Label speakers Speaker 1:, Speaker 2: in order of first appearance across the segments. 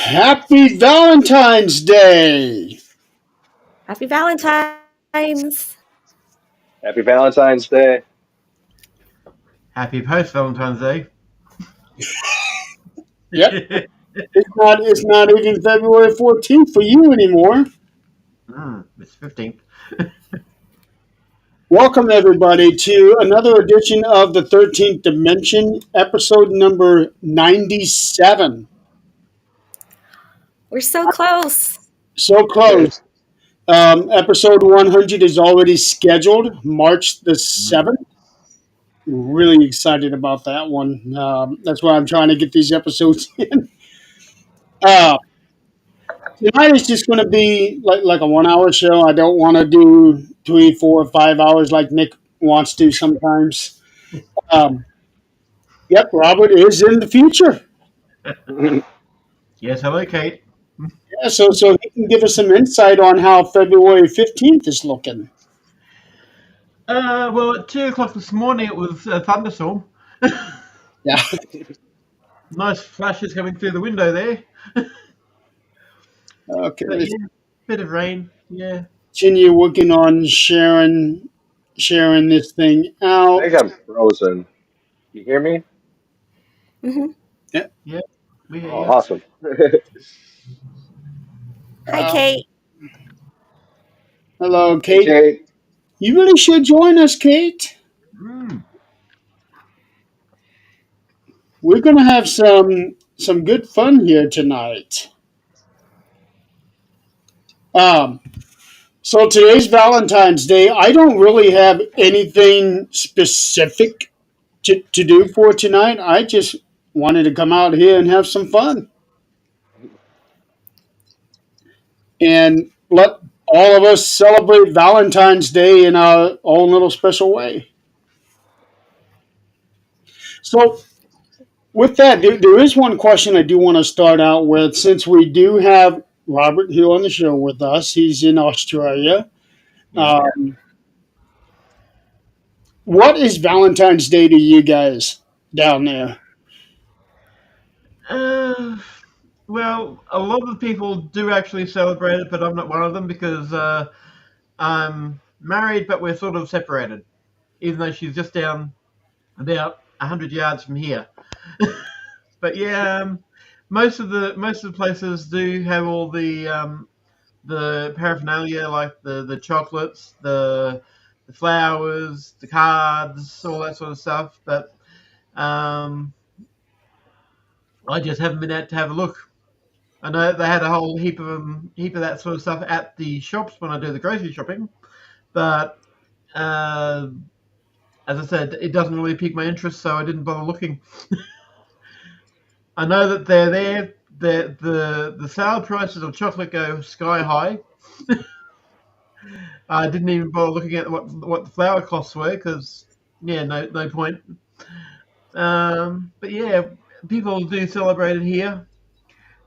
Speaker 1: Happy Valentine's Day!
Speaker 2: Happy Valentine's.
Speaker 3: Happy Valentine's Day.
Speaker 4: Happy post Valentine's Day.
Speaker 1: Yep, it's not even February 14th for you anymore.
Speaker 4: It's 15th.
Speaker 1: Welcome everybody to another edition of the 13th Dimension, episode number 97.
Speaker 2: We're so close.
Speaker 1: So close. Episode 100 is already scheduled, March the 7th. Really excited about that one. That's why I'm trying to get these episodes in. Uh, Tonight is just going to be like a 1 hour show. I don't want to do 3, 4, 5 hours like Nick wants to sometimes. Um, yep, Robert is in the future.
Speaker 4: Yes, hello, Kate.
Speaker 1: Yeah, so he can give us some insight on how February 15th is looking.
Speaker 4: Well, at 2 o'clock this morning, it was a thunderstorm.
Speaker 1: Yeah.
Speaker 4: Nice flashes coming through the window there.
Speaker 1: Okay.
Speaker 4: But
Speaker 1: Let's
Speaker 4: yeah, bit of rain. Yeah.
Speaker 1: continue working on sharing this thing
Speaker 3: I
Speaker 1: out.
Speaker 3: think I'm frozen. You hear me?
Speaker 2: hmm
Speaker 4: Yeah. We hear
Speaker 3: Oh,
Speaker 4: you.
Speaker 3: awesome.
Speaker 2: Hi,
Speaker 1: Uh,
Speaker 2: Kate.
Speaker 1: Hello,
Speaker 3: Hey,
Speaker 1: Kate.
Speaker 3: Kate.
Speaker 1: You really should join us, Kate.
Speaker 4: Mm.
Speaker 1: We're going to have some good fun here tonight. Um, So today's Valentine's Day. I don't really have anything specific to do for tonight. I just wanted to come out here and have some fun and let all of us celebrate Valentine's Day in our own little special way. So, with that, there is one question I do want to start out with. Since we do have Robert here on the show with us, he's in Australia.
Speaker 4: Yeah.
Speaker 1: Um, what is Valentine's Day to you guys down there?
Speaker 4: Uh, well, a lot of people do actually celebrate it, but I'm not one of them because I'm married, but we're sort of separated, even though she's just down about 100 yards from here. But yeah, most of the places do have all the paraphernalia like the chocolates, the flowers, the cards, all that sort of stuff. But um, I just haven't been out to have a look. I know they had a whole heap of that sort of stuff at the shops when I do the grocery shopping, but uh, as I said, it doesn't really pique my interest, so I didn't bother looking. I know that they're there. The sale prices of chocolate go sky high. I didn't even bother looking at what the flower costs were because yeah, no point. But yeah, people do celebrate it here.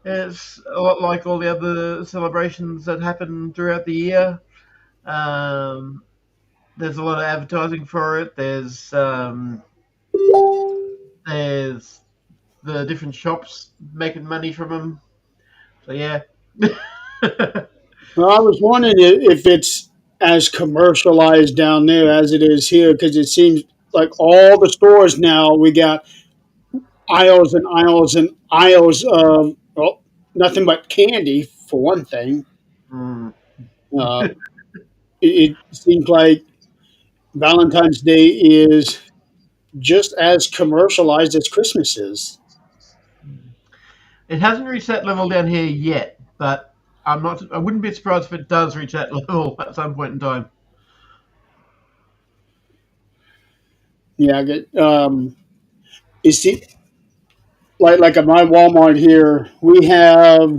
Speaker 4: It's a lot like all the other celebrations that happen throughout the year. Um, there's a lot of advertising for it. There's the different shops making money from them. So yeah.
Speaker 1: Well, I was wondering if it's as commercialized down there as it is here, because it seems like all the stores now we got aisles and aisles and aisles of nothing but candy for one thing.
Speaker 4: Mm.
Speaker 1: Uh, it seems like Valentine's Day is just as commercialized as Christmas is.
Speaker 4: It hasn't reached that level down here yet, but I'm not. I wouldn't be surprised if it does reach that level at some point in time.
Speaker 1: Yeah, I get. You see, like at my Walmart here, we have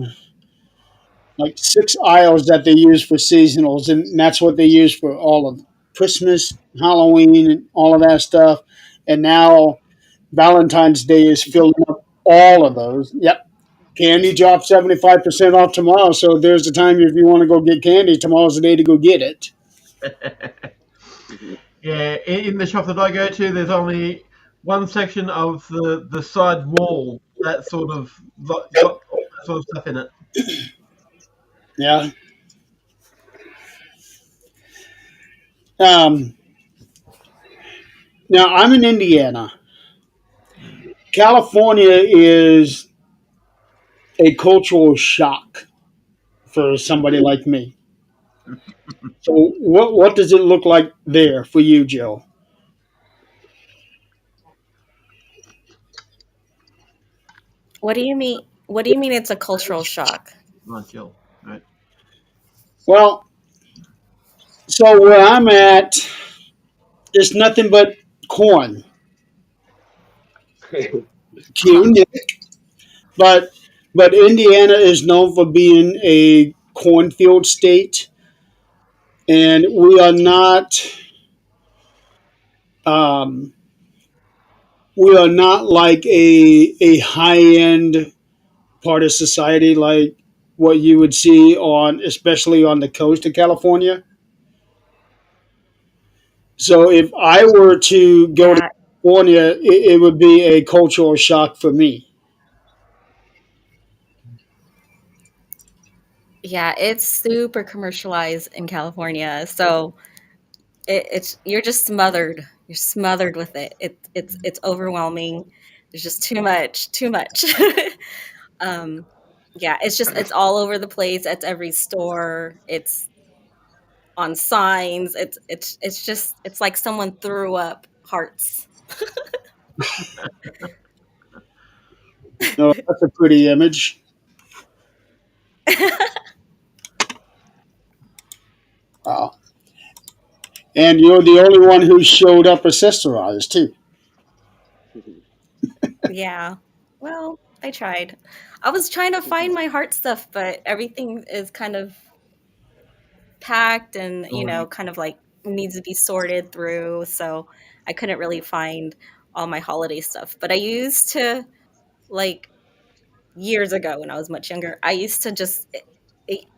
Speaker 1: like 6 aisles that they use for seasonals, and that's what they use for all of Christmas, Halloween, and all of that stuff. And now Valentine's Day is filling up all of those. Yep, candy dropped 75% off tomorrow, so there's the time if you want to go get candy. Tomorrow's the day to go get it.
Speaker 4: Yeah, in the shop that I go to, there's only one section of the side wall that sort of got all sort of stuff in it.
Speaker 1: Yeah. Um, Now I'm in Indiana.
Speaker 4: Mm.
Speaker 1: California is a cultural shock for somebody like me. So what does it look like there for you, Joe?
Speaker 2: What do you mean? What do you mean it's a cultural shock?
Speaker 4: Right, Jill. Right.
Speaker 1: Well, so where I'm at, there's nothing but corn.
Speaker 2: Huh.
Speaker 1: Cute, but Indiana is known for being a cornfield state, and um, we are not like a high end part of society like what you would see on, especially on the coast of California. So if I were to go to
Speaker 2: Yeah,
Speaker 1: California, it would be a cultural shock for me.
Speaker 2: yeah, it's super commercialized in California. So it's you're just smothered. You're smothered with it. It's overwhelming. There's just too much, too much. um, yeah, it's all over the place. It's every store. It's on signs. It's like someone threw up hearts.
Speaker 1: No, that's a pretty image. Wow. And you're the only one who showed up accessorized too.
Speaker 2: Yeah. Well, I tried. I was trying to find my heart stuff, but everything is kind of packed and,
Speaker 4: Sorry.
Speaker 2: kind of like needs to be sorted through. So I couldn't really find all my holiday stuff. But I used to, like, years ago when I was much younger, I used to just,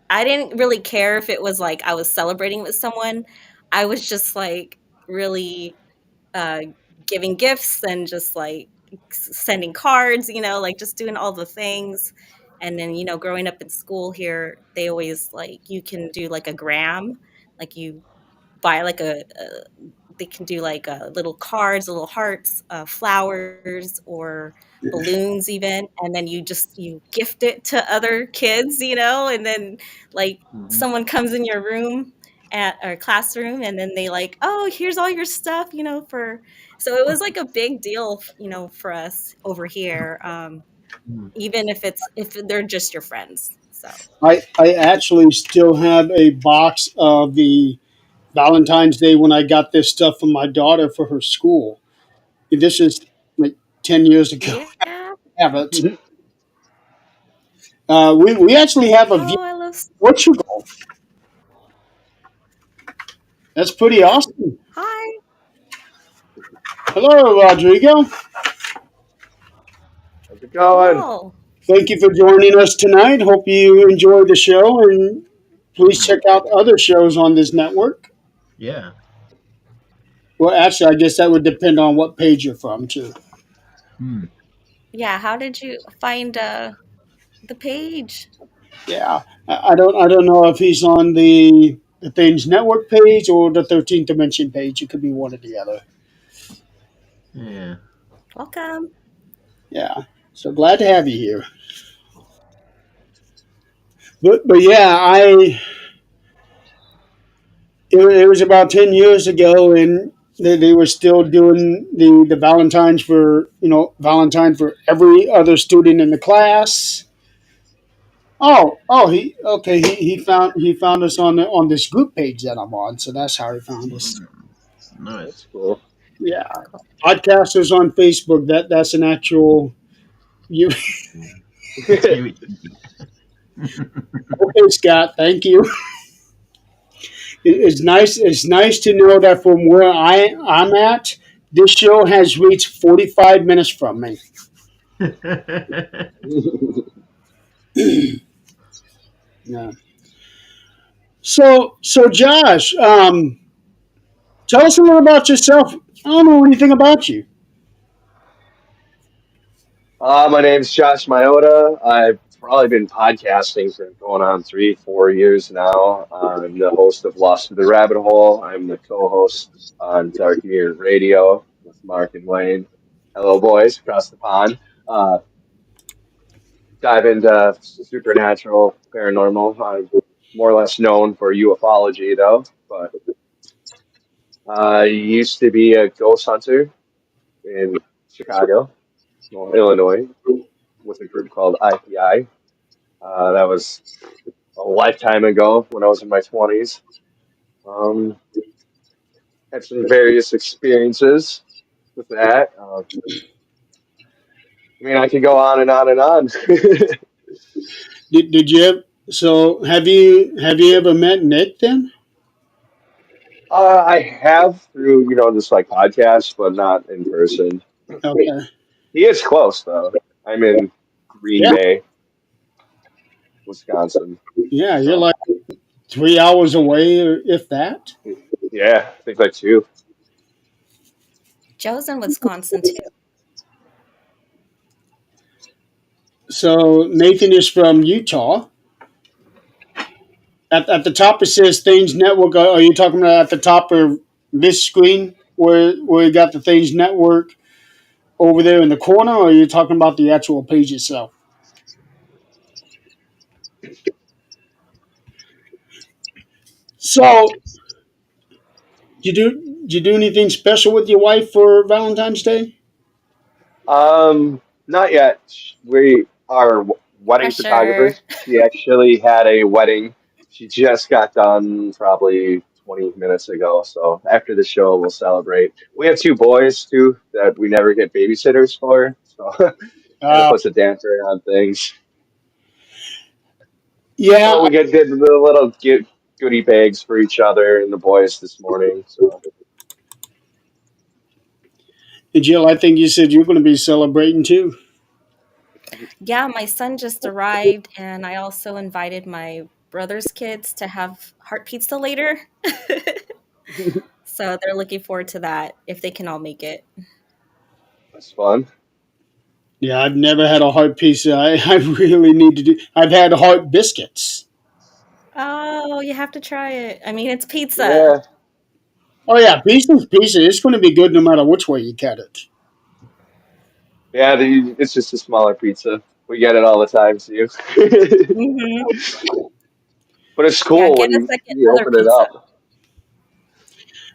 Speaker 2: I didn't really care if it was like I was celebrating with someone. I was just like really uh, giving gifts and just like sending cards, like just doing all the things. And then, growing up in school here, they always like you can do like a gram, like you buy like they can do like little cards, little hearts, flowers, or balloons even, and then you gift it to other kids, and then like
Speaker 4: Mm-hmm.
Speaker 2: someone comes in your room at our classroom and then they like, oh, here's all your stuff, for so it was like a big deal, for us over here, even if they're just your friends. So
Speaker 1: I actually still have a box of the Valentine's Day when I got this stuff from my daughter for her school. This is like 10 years ago.
Speaker 2: yeah.
Speaker 1: I have it. We actually have a view
Speaker 2: Oh, I love.
Speaker 1: of Portugal. That's pretty awesome.
Speaker 2: Hi.
Speaker 1: Hello, Rodrigo.
Speaker 3: How's it going?
Speaker 2: Cool.
Speaker 1: Thank you for joining us tonight. Hope you enjoyed the show, and please
Speaker 4: Mm.
Speaker 1: check out other shows on this network.
Speaker 4: Yeah.
Speaker 1: Well, actually, I guess that would depend on what page you're from, too.
Speaker 4: Mm.
Speaker 2: Yeah, how did you find the page?
Speaker 1: Yeah, I don't know if he's on the Things Network page or the 13th Dimension page. It could be one or the other.
Speaker 4: Yeah.
Speaker 2: Welcome.
Speaker 1: Yeah, so glad to have you here. But yeah, it was about 10 years ago, and they were still doing the Valentines for Valentine for every other student in the class. He okay. He found us on this group page that I'm on, so that's how he found us.
Speaker 4: Mm.
Speaker 3: That's
Speaker 4: Nice.
Speaker 3: cool.
Speaker 1: Yeah, podcasters on Facebook. That's an actual you.
Speaker 4: You.
Speaker 1: Okay, Scott. Thank you. It's nice. It's nice to know that from where I'm at, this show has reached 45 minutes from me. Yeah. So Josh, tell us a little about yourself. I don't know anything about you.
Speaker 3: My name's Josh Myota. I'm probably been podcasting for going on 3, 4 years now. I'm the host of Lost to the Rabbit Hole. I'm the co-host on Dark Mirror Radio with Mark and Wayne. Hello, boys, across the pond. Uh, dive into supernatural, paranormal. I'm more or less known for ufology, though. But I used to be a ghost hunter in Chicago, well, Illinois, with a group called IPI. That was a lifetime ago when I was in my 20s. Um, had some various experiences with that. I mean, I could go on and on and on.
Speaker 1: Did you so have you ever met Nick then?
Speaker 3: I have through, just like podcasts, but not in person.
Speaker 1: Okay.
Speaker 3: He is close, though. I'm in Green
Speaker 1: Yeah.
Speaker 3: Bay, Wisconsin.
Speaker 1: Yeah. You're
Speaker 3: So,
Speaker 1: like 3 hours away, or if that.
Speaker 3: yeah, I think like two.
Speaker 2: Joe's in Wisconsin too.
Speaker 1: So Nathan is from Utah. At the top it says Things Network. Are you talking about at the top of this screen where you got the Things Network over there in the corner, or are you talking about the actual page itself? So, did you do anything special with your wife for Valentine's Day?
Speaker 3: Not yet. We are wedding
Speaker 2: Pressure.
Speaker 3: photographers. She actually had a wedding. She just got done probably 20 minutes ago. So after the show, we'll celebrate. We have two boys too that we never get babysitters for. So kind of
Speaker 1: Uh,
Speaker 3: puts a damper on things.
Speaker 1: yeah,
Speaker 3: But we get did the little goodie bags for each other and the boys this morning. So
Speaker 1: and Jill, I think you said you're going to be celebrating too.
Speaker 2: Yeah, my son just arrived, and I also invited my brother's kids to have heart pizza later. So they're looking forward to that if they can all make it.
Speaker 3: that's fun.
Speaker 1: Yeah, I've never had a heart pizza. I really need to do. I've had heart biscuits.
Speaker 2: Oh, you have to try it. I mean, it's pizza.
Speaker 3: Yeah.
Speaker 1: Oh yeah, pizza's pizza. It's going to be good no matter which way you cut it.
Speaker 3: Yeah, it's just a smaller pizza. We get it all the time, too.
Speaker 2: Hmm.
Speaker 3: But it's
Speaker 2: Yeah,
Speaker 3: cool
Speaker 2: get
Speaker 3: when
Speaker 2: a
Speaker 3: you,
Speaker 2: second
Speaker 3: you
Speaker 2: other
Speaker 3: open it
Speaker 2: pizza.
Speaker 3: up.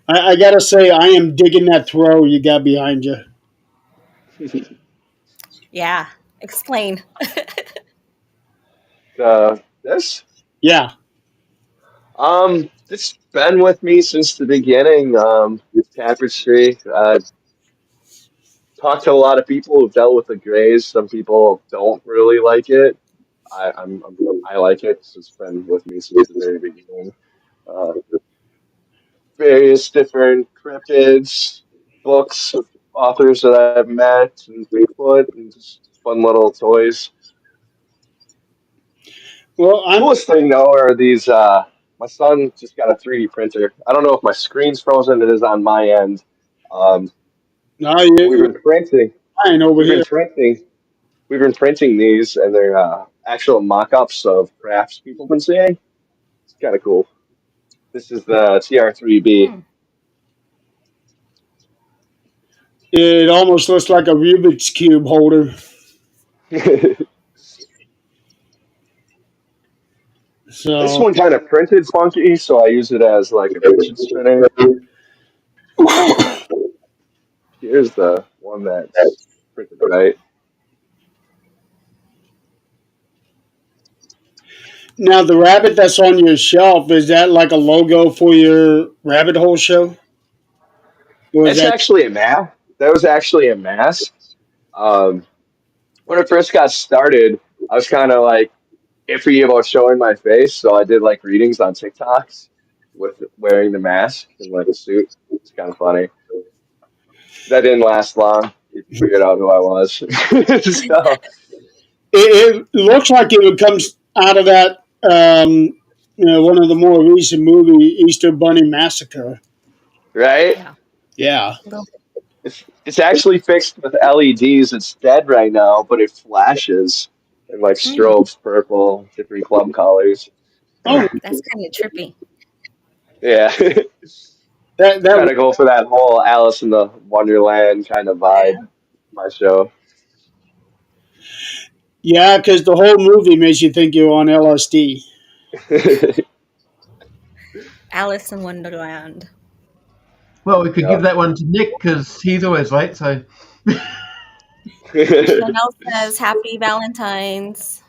Speaker 1: I gotta say, I am digging that throw you got behind you.
Speaker 2: Yeah, explain.
Speaker 3: This
Speaker 1: Yeah.
Speaker 3: it's been with me since the beginning. Tapestry. Talked to a lot of people who've dealt with the Grays. Some people don't really like it. I like it. So it's been with me since the very beginning. Uh, Various different cryptids, books of authors that I've met, and Bigfoot, and just fun little toys.
Speaker 1: Well, I'm
Speaker 3: Coolest thing though are these. My son just got a 3D printer. I don't know if my screen's frozen. It is on my end. Um,
Speaker 1: now
Speaker 3: we've
Speaker 1: you're
Speaker 3: been printing.
Speaker 1: flying over
Speaker 3: We've been
Speaker 1: here.
Speaker 3: printing. We've been printing these, and they're actual mock-ups of crafts people have been seeing. It's kind of cool. This is the TR3B.
Speaker 2: Hmm.
Speaker 1: It almost looks like a Rubik's cube holder.
Speaker 3: This
Speaker 1: So
Speaker 3: one kind of printed funky, so I use it as like a fidget spinner. Here's the one that's printed right.
Speaker 1: now the rabbit that's on your shelf, is that like a logo for your rabbit hole show, or is
Speaker 3: That's
Speaker 1: that?
Speaker 3: actually a mask. That was actually a mask. Um, when it first got started, I was kind of like iffy about showing my face, so I did like readings on TikToks with wearing the mask and like a suit. It's kind of funny. That didn't last long. People figured out who I was. So,
Speaker 1: It looks like it would come out of that. One of the more recent movie, Easter Bunny Massacre.
Speaker 3: right?
Speaker 2: Yeah,
Speaker 1: Yeah.
Speaker 2: a little bit.
Speaker 3: It's actually fixed with LEDs. It's dead right now, but it flashes. and like
Speaker 2: Hmm,
Speaker 3: strobes, purple, different club colors.
Speaker 1: Oh,
Speaker 2: that's kind of trippy.
Speaker 3: Yeah,
Speaker 1: that
Speaker 3: kind of go for that whole Alice in the Wonderland kind of
Speaker 2: Yeah.
Speaker 3: vibe. My show.
Speaker 1: yeah, because the whole movie makes you think you're on LSD.
Speaker 2: Alice in Wonderland.
Speaker 4: Well, we could
Speaker 3: Yeah.
Speaker 4: give that one to Nick because he's always late. So,
Speaker 2: Chanel says happy Valentine's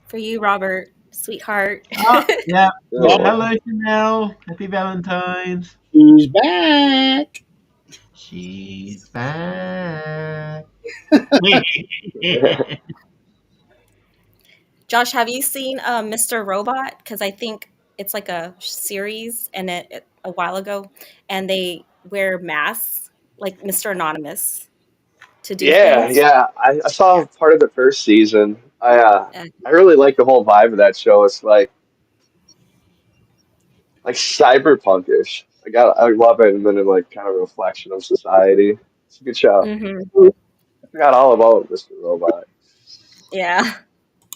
Speaker 2: for you, Robert, sweetheart.
Speaker 4: oh, yeah.
Speaker 1: Oh,
Speaker 3: Oh.
Speaker 4: Hello, Chanel. Happy Valentine's.
Speaker 1: he's back.
Speaker 4: She's back.
Speaker 2: Josh, have you seen Mr. Robot? Because I think it's like a series, and a while ago, and they wear masks like Mr. Anonymous to do
Speaker 3: Yeah,
Speaker 2: things.
Speaker 3: yeah. I
Speaker 2: Yeah.
Speaker 3: saw part of the first season.
Speaker 2: Uh,
Speaker 3: I really like the whole vibe of that show. It's like cyberpunkish. I love it, and then it like kind of a reflection of society. It's a good show.
Speaker 2: hmm.
Speaker 3: I forgot all about Mr. Robot.
Speaker 2: Yeah.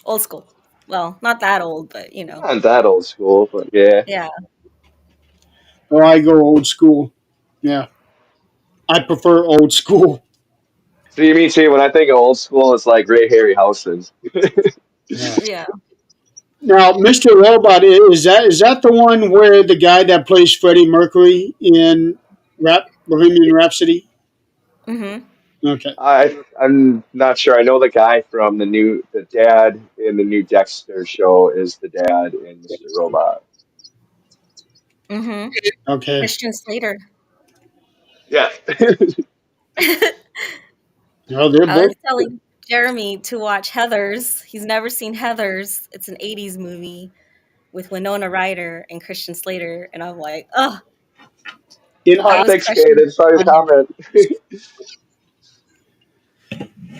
Speaker 2: Old school. Well, not that old, but
Speaker 3: Not that old school, but yeah.
Speaker 2: Yeah.
Speaker 1: Oh, I go old school. Yeah, I prefer old school.
Speaker 3: See, me too. When I think of old school, it's like Ray Harryhausen.
Speaker 1: Yeah.
Speaker 2: Yeah.
Speaker 1: Now, Mr. Robot, is that the one where the guy that plays Freddie Mercury in Bohemian Rhapsody?
Speaker 2: Hmm.
Speaker 1: Okay.
Speaker 3: I'm not sure. I know the guy from the dad in the new Dexter show is the dad in Mr. Robot.
Speaker 2: Hmm.
Speaker 1: Okay.
Speaker 2: Christian Slater.
Speaker 3: Yeah.
Speaker 1: No, they're
Speaker 2: I
Speaker 1: both.
Speaker 2: was telling Jeremy to watch Heathers. He's never seen Heathers. It's an 80s movie with Winona Ryder and Christian Slater. And I'm like, oh,
Speaker 1: In
Speaker 2: I
Speaker 3: Oh,
Speaker 2: was
Speaker 3: thanks,
Speaker 2: crushing
Speaker 3: Kaden. Saw your
Speaker 2: on him.
Speaker 3: comment.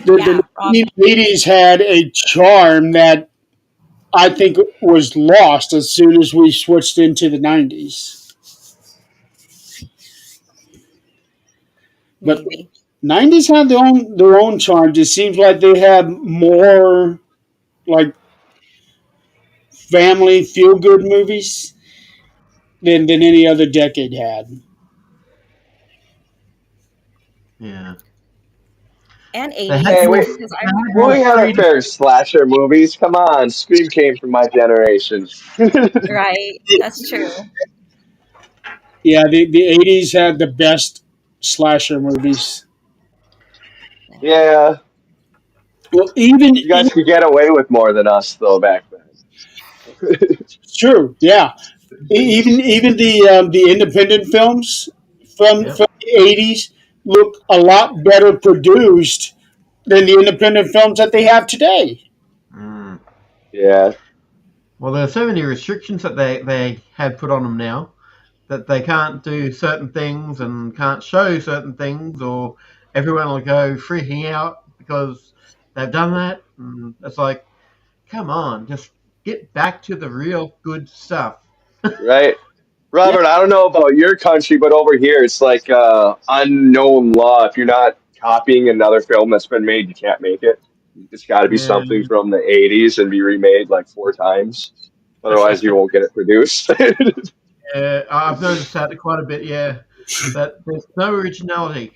Speaker 1: the
Speaker 2: Yeah, Robin.
Speaker 1: 1980s had a charm that I think was lost as soon as we switched into the 90s. But
Speaker 2: Maybe.
Speaker 1: 90s have their own charms. It seems like they have more like family feel good movies than any other decade had.
Speaker 4: Yeah.
Speaker 2: And
Speaker 4: They had
Speaker 2: 80s,
Speaker 3: Hey,
Speaker 4: more.
Speaker 3: wait.
Speaker 2: because I
Speaker 4: They had
Speaker 2: remember,
Speaker 4: more
Speaker 3: We had our
Speaker 4: freedom.
Speaker 3: fair of slasher movies. Come on, Scream came from my generation.
Speaker 2: right? That's true.
Speaker 1: Yeah, the 80s had the best slasher movies.
Speaker 2: Yeah.
Speaker 3: Yeah,
Speaker 1: Well, even
Speaker 3: you guys could get away with more than us though back then.
Speaker 1: true, yeah. Even the independent films
Speaker 4: Yep.
Speaker 1: from the 80s look a lot better produced than the independent films that they have today.
Speaker 4: Mm.
Speaker 3: Yeah,
Speaker 4: Well, there are so many restrictions that they have put on them now that they can't do certain things and can't show certain things, or everyone will go freaking out because they've done that. And it's like, come on, just get back to the real good stuff.
Speaker 3: right.
Speaker 1: Yeah,
Speaker 3: Robert, I don't know about your country, but over here it's like unknown law. If you're not copying another film that's been made, you can't make it. It's got to be
Speaker 4: Yeah,
Speaker 3: something from the 80s and be remade like four times. Otherwise, you won't get it produced.
Speaker 4: yeah, I've noticed that quite a bit. Yeah, that there's no originality.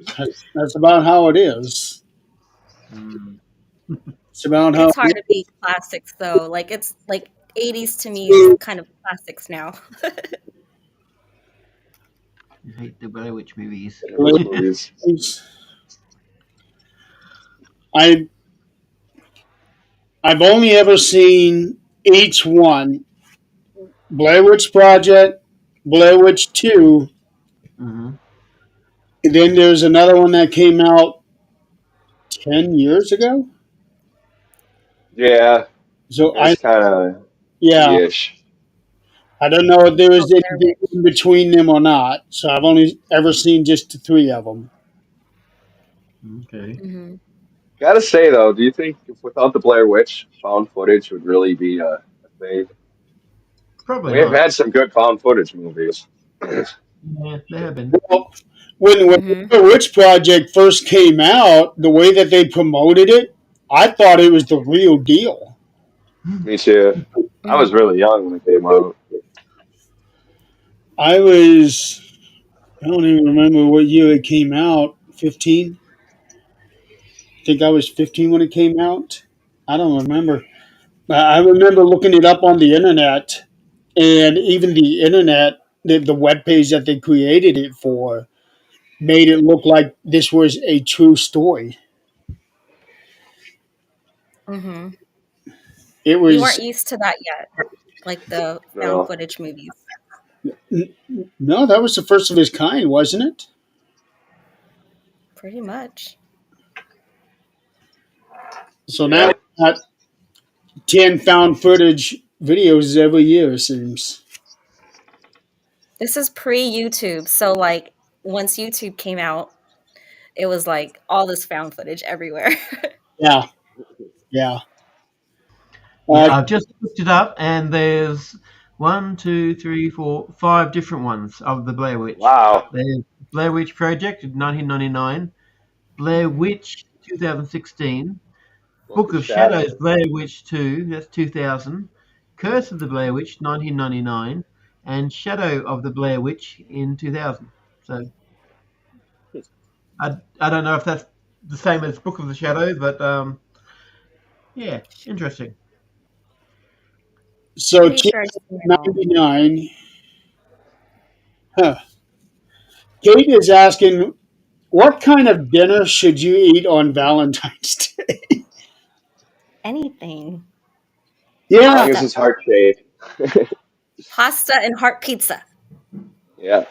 Speaker 1: that's about how it is.
Speaker 4: Mm.
Speaker 1: It's about how
Speaker 2: It's hard to beat classics, though. Like, it's like 80s to me is kind of classics now.
Speaker 4: I hate the Blair Witch movies.
Speaker 3: Yeah, those movies.
Speaker 1: I I've only ever seen each one: Blair Witch Project, Blair Witch 2,
Speaker 4: Hmm.
Speaker 1: and then there's another one that came out 10 years ago.
Speaker 3: Yeah,
Speaker 1: So I
Speaker 3: it's kind of
Speaker 1: yeah,
Speaker 3: ish.
Speaker 1: I don't know if there
Speaker 2: Oh,
Speaker 1: was
Speaker 2: Blair
Speaker 1: anything
Speaker 2: Witch.
Speaker 1: in between them or not. So I've only ever seen just the three of them.
Speaker 4: Okay,
Speaker 2: Hmm.
Speaker 3: Gotta say though, do you think if without the Blair Witch, found footage would really be a thing?
Speaker 4: probably
Speaker 3: We've
Speaker 4: not.
Speaker 3: had some good found footage movies.
Speaker 4: Yeah, they have been.
Speaker 1: Well, when
Speaker 2: Hmm.
Speaker 1: the Blair Witch Project first came out, the way that they promoted it I thought it was the real deal.
Speaker 3: Me too. I was
Speaker 2: Mhm.
Speaker 3: really young when it came out.
Speaker 1: I was, I don't even remember what year it came out. 15? I think I was 15 when it came out. I don't remember. I remember looking it up on the internet, and even the internet, the web page that they created it for, made it look like this was a true story.
Speaker 2: Mhm.
Speaker 1: It
Speaker 2: We weren't
Speaker 1: was
Speaker 2: used to that yet, like the found
Speaker 3: No.
Speaker 2: footage movies.
Speaker 1: no, that was the first of its kind, wasn't it?
Speaker 2: Pretty much.
Speaker 1: So now
Speaker 3: Yeah.
Speaker 1: we got 10 found footage videos every year, it seems.
Speaker 2: This is pre-YouTube, so like once YouTube came out, it was like all this found footage everywhere.
Speaker 1: Yeah, yeah.
Speaker 4: Yeah,
Speaker 1: Uh,
Speaker 4: I've just looked it up, and there's one, two, three, four, five different ones of the Blair Witch.
Speaker 3: Wow.
Speaker 4: There's Blair Witch Project in 1999, Blair
Speaker 2: Mhm.
Speaker 4: Witch 2016,
Speaker 3: Book
Speaker 4: Book
Speaker 3: of
Speaker 4: of Shadows
Speaker 3: Shadows.
Speaker 4: Blair Witch 2, that's 2000, Curse of the Blair Witch 1999, and Shadow of the Blair Witch in 2000. So I don't know if that's the same as Book of the Shadow, but yeah, interesting.
Speaker 1: so
Speaker 2: Pretty sure I've seen it all.
Speaker 1: 99. Huh. Kate is asking, what kind of dinner should you eat on Valentine's Day?
Speaker 2: Anything.
Speaker 3: As long
Speaker 1: Yeah.
Speaker 3: as
Speaker 2: Pasta.
Speaker 3: it's heart shaped.
Speaker 2: Pasta and heart pizza.
Speaker 3: Yeah.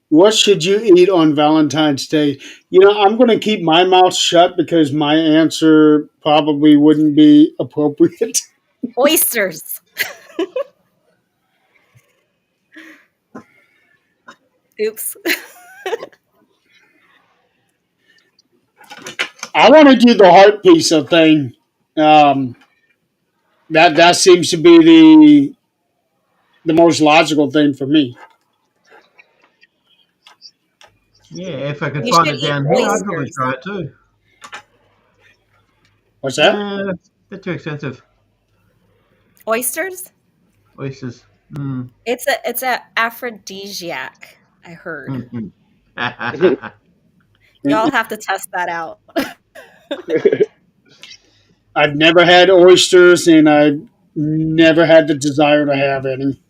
Speaker 1: What should you eat on Valentine's Day? I'm going to keep my mouth shut because my answer probably wouldn't be appropriate.
Speaker 2: Oysters. Oops.
Speaker 1: I want to do the heart pizza thing. Um, that seems to be the most logical thing for me.
Speaker 4: Yeah, if I could
Speaker 2: You
Speaker 4: find
Speaker 2: should
Speaker 4: it
Speaker 2: eat
Speaker 4: down here, I'd probably
Speaker 2: oysters.
Speaker 4: try it too.
Speaker 1: What's that?
Speaker 4: Bit too expensive.
Speaker 2: Oysters?
Speaker 4: Oysters. Mm.
Speaker 2: It's a aphrodisiac, I heard.
Speaker 4: Mhm.
Speaker 2: Y'all have to test that out.
Speaker 1: I've never had oysters, and I've never had the desire to have any.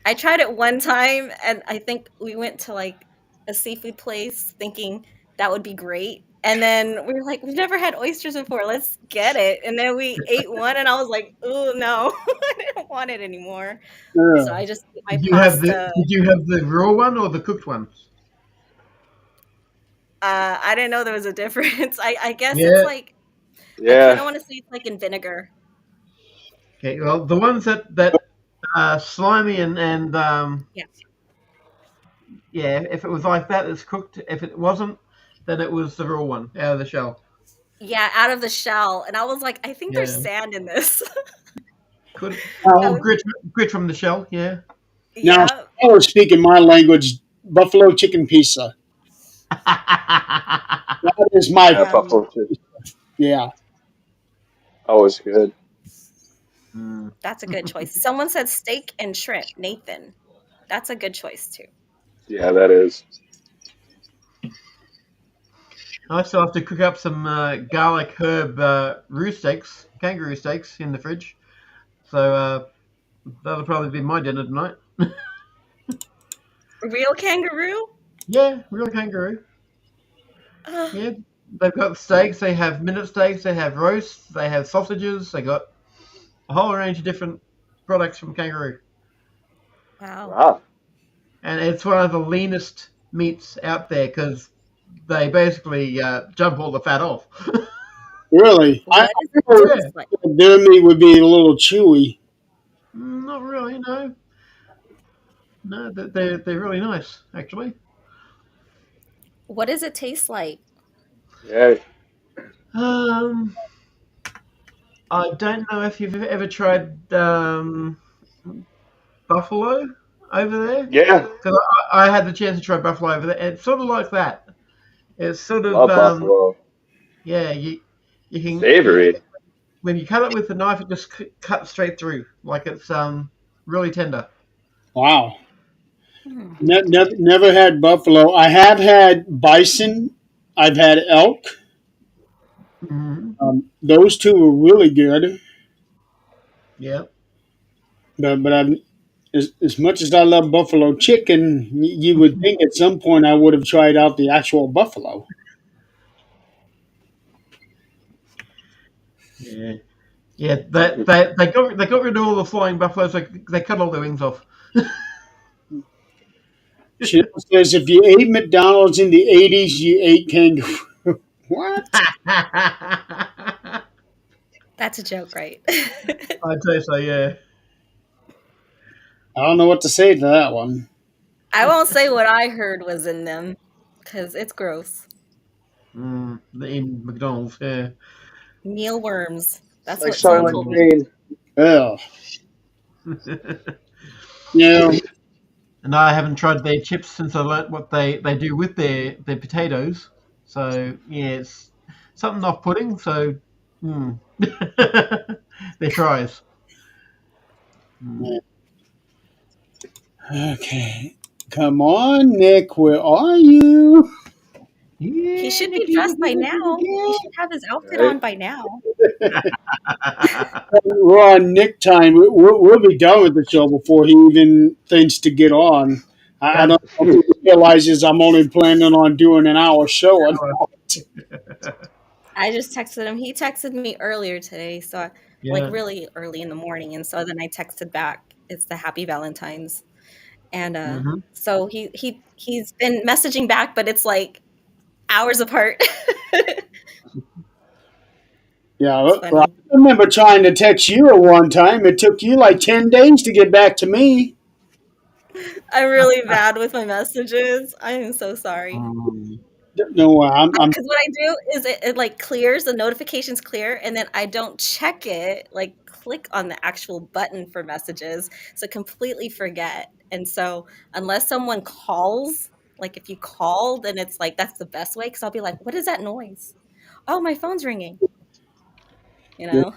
Speaker 2: I tried it one time and I think we went to like a seafood place thinking that would be great. And then we were like, we've never had oysters before. Let's get it. And then we ate one and I was like, oh no, I didn't want it anymore. So
Speaker 1: Yeah.
Speaker 2: I just ate my pasta.
Speaker 4: Did you have the raw one or the cooked one?
Speaker 2: I didn't know there was a difference. I guess it's
Speaker 4: Yeah.
Speaker 2: like I kind
Speaker 3: Yeah.
Speaker 2: of want to say it's like in vinegar.
Speaker 4: Okay. Well, the ones that slimy and
Speaker 2: Yeah.
Speaker 4: yeah, if it was like that, it's cooked. If it wasn't, then it was the raw one out of the shell.
Speaker 2: Yeah, out of the shell. And I was like, I think there's
Speaker 4: Yeah.
Speaker 2: sand in this.
Speaker 4: Could
Speaker 2: That
Speaker 4: or
Speaker 2: was,
Speaker 4: grit from the shell. Yeah.
Speaker 1: Now, if
Speaker 2: yeah.
Speaker 1: I was speaking my language, buffalo chicken pizza. That is my
Speaker 3: Yeah.
Speaker 2: Yeah.
Speaker 3: Buffalo chips.
Speaker 1: yeah.
Speaker 3: Always good.
Speaker 4: Mm.
Speaker 2: That's a good choice. Someone said steak and shrimp, Nathan. That's a good choice too.
Speaker 3: Yeah, that is.
Speaker 4: I still have to cook up some garlic herb kangaroo steaks in the fridge. So that'll probably be my dinner tonight.
Speaker 2: Real kangaroo?
Speaker 4: Yeah, real kangaroo.
Speaker 2: Uh,
Speaker 4: Yeah, they've got steaks. They have minute steaks. They have roasts. They have sausages. They got a whole range of different products from kangaroo,
Speaker 2: wow.
Speaker 3: Wow.
Speaker 4: and it's one of the leanest meats out there because they basically jump all the fat off.
Speaker 1: Really, I
Speaker 2: What does it
Speaker 1: thought
Speaker 4: Yeah,
Speaker 2: taste like?
Speaker 1: their meat would be a little chewy.
Speaker 4: not really. No, no, they're really nice actually.
Speaker 2: What does it taste like?
Speaker 3: Yeah.
Speaker 4: Um, I don't know if you've ever tried buffalo. over there?
Speaker 3: Yeah,
Speaker 4: Because I had the chance to try buffalo over there. It's sort of like that. It's sort of
Speaker 3: love buffalo.
Speaker 4: yeah. You can
Speaker 3: Savory.
Speaker 4: when you cut it with the knife, it just cuts straight through, like it's really tender.
Speaker 1: Wow.
Speaker 2: Hmm.
Speaker 1: Never had buffalo. I have had bison. I've had elk.
Speaker 4: Hmm.
Speaker 1: Those two were really good.
Speaker 4: Yeah.
Speaker 1: But as much as I love buffalo chicken, you would think at some point I would have tried out the actual buffalo.
Speaker 4: Yeah. Yeah. They got rid of all the flying buffaloes. They cut all their wings off.
Speaker 1: She says if you ate McDonald's in the '80s, you ate kangaroo. What?
Speaker 4: I
Speaker 2: That's a joke, right?
Speaker 4: say so. Yeah.
Speaker 1: I don't know what to say to that one.
Speaker 2: I won't say what I heard was in them because it's gross.
Speaker 4: In McDonald's. Yeah.
Speaker 2: Mealworms.
Speaker 3: It's
Speaker 2: That's
Speaker 3: like
Speaker 2: what someone
Speaker 3: Soylent
Speaker 2: told
Speaker 4: Mm.
Speaker 2: me.
Speaker 3: Green.
Speaker 1: Yeah. You know,
Speaker 4: And I haven't tried their chips since I learnt what they do with their potatoes. So yeah, it's something off-putting. So their tries. Mm.
Speaker 1: okay. Come on, Nick. Where are you?
Speaker 2: He
Speaker 4: Yeah,
Speaker 2: should be
Speaker 4: Nicky,
Speaker 2: dressed
Speaker 4: Nicky,
Speaker 2: by
Speaker 4: Nicky,
Speaker 2: now. He
Speaker 4: Nicky.
Speaker 2: should have his outfit
Speaker 3: Right?
Speaker 2: on by now.
Speaker 1: We're on Nick time. We'll be done with the show before he even thinks to get on. I
Speaker 4: Yep.
Speaker 1: don't know if he realizes I'm only planning on doing an hour show or not.
Speaker 2: I just texted him. He texted me earlier today, so like
Speaker 4: Yeah.
Speaker 2: really early in the morning, and so then I texted back. It's the Happy Valentines, and
Speaker 4: Hmm.
Speaker 2: so he's been messaging back, but it's like hours apart.
Speaker 1: Yeah,
Speaker 2: It's
Speaker 1: well, I
Speaker 2: funny.
Speaker 1: remember trying to text you at one time. It took you like 10 days to get back to me.
Speaker 2: I'm really bad with my messages. I am so sorry.
Speaker 4: Mm.
Speaker 1: No, I'm
Speaker 2: Because what I do is it like clears the notifications clear, and then I don't check it, like click on the actual button for messages, so completely forget. And so unless someone calls, like if you call, then it's like that's the best way because I'll be like, what is that noise? Oh, my phone's ringing, you know?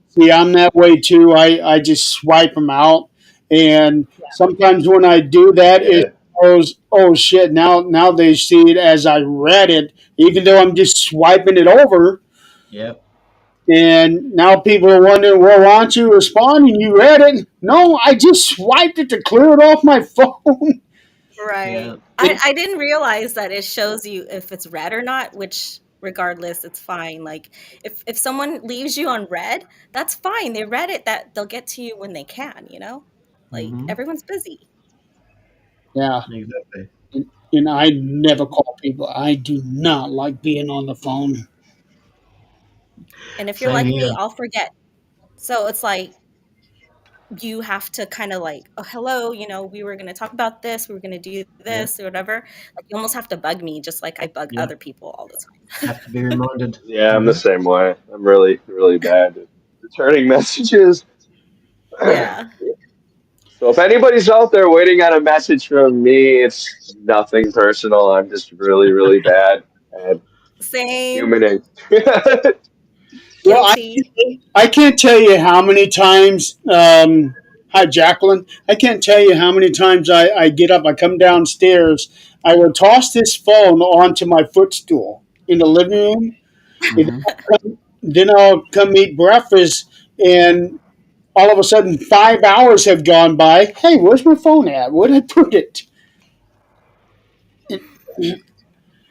Speaker 1: see, I'm that way too. I just swipe them out, and sometimes when I do that, it
Speaker 3: Yeah.
Speaker 1: shows, oh shit, now they see it as I read it, even though I'm just swiping it over.
Speaker 4: Yep.
Speaker 1: And now people are wondering, well, why aren't you responding? You read it. No, I just swiped it to clear it off my phone.
Speaker 4: Yeah.
Speaker 2: Right. I didn't realize that it shows you if it's red or not, which regardless, it's fine. Like if someone leaves you on red, that's fine. They read it that they'll get to you when they can, you know? Like
Speaker 4: Hmm.
Speaker 2: everyone's busy.
Speaker 1: Yeah,
Speaker 4: Exactly.
Speaker 1: and I never call people. I do not like being on the phone.
Speaker 2: And if you're
Speaker 4: Same
Speaker 2: like
Speaker 4: here.
Speaker 2: me, I'll forget. So it's like you have to kind of like, oh, hello, we were going to talk about this, we were going to do
Speaker 4: Yeah.
Speaker 2: this or whatever. Like you almost have to bug me just like I bug
Speaker 4: Yeah.
Speaker 2: other people all the
Speaker 4: Have to be reminded.
Speaker 3: Yeah, I'm the
Speaker 4: Hmm.
Speaker 3: same way. I'm really, really bad at returning messages.
Speaker 2: time. Yeah.
Speaker 3: So if anybody's out there waiting on a message from me, it's nothing personal. I'm just really, really bad at
Speaker 2: Same.
Speaker 3: humaning.
Speaker 1: Well,
Speaker 2: Guilty.
Speaker 1: I can't tell you how many times. Hi, Jacqueline. I can't tell you how many times I get up, I come downstairs, I will toss this phone onto my footstool in the living room, and
Speaker 4: Hmm.
Speaker 1: then I'll come eat breakfast, and all of a sudden 5 hours have gone by. Hey, where's my phone at? Where did I put it? And,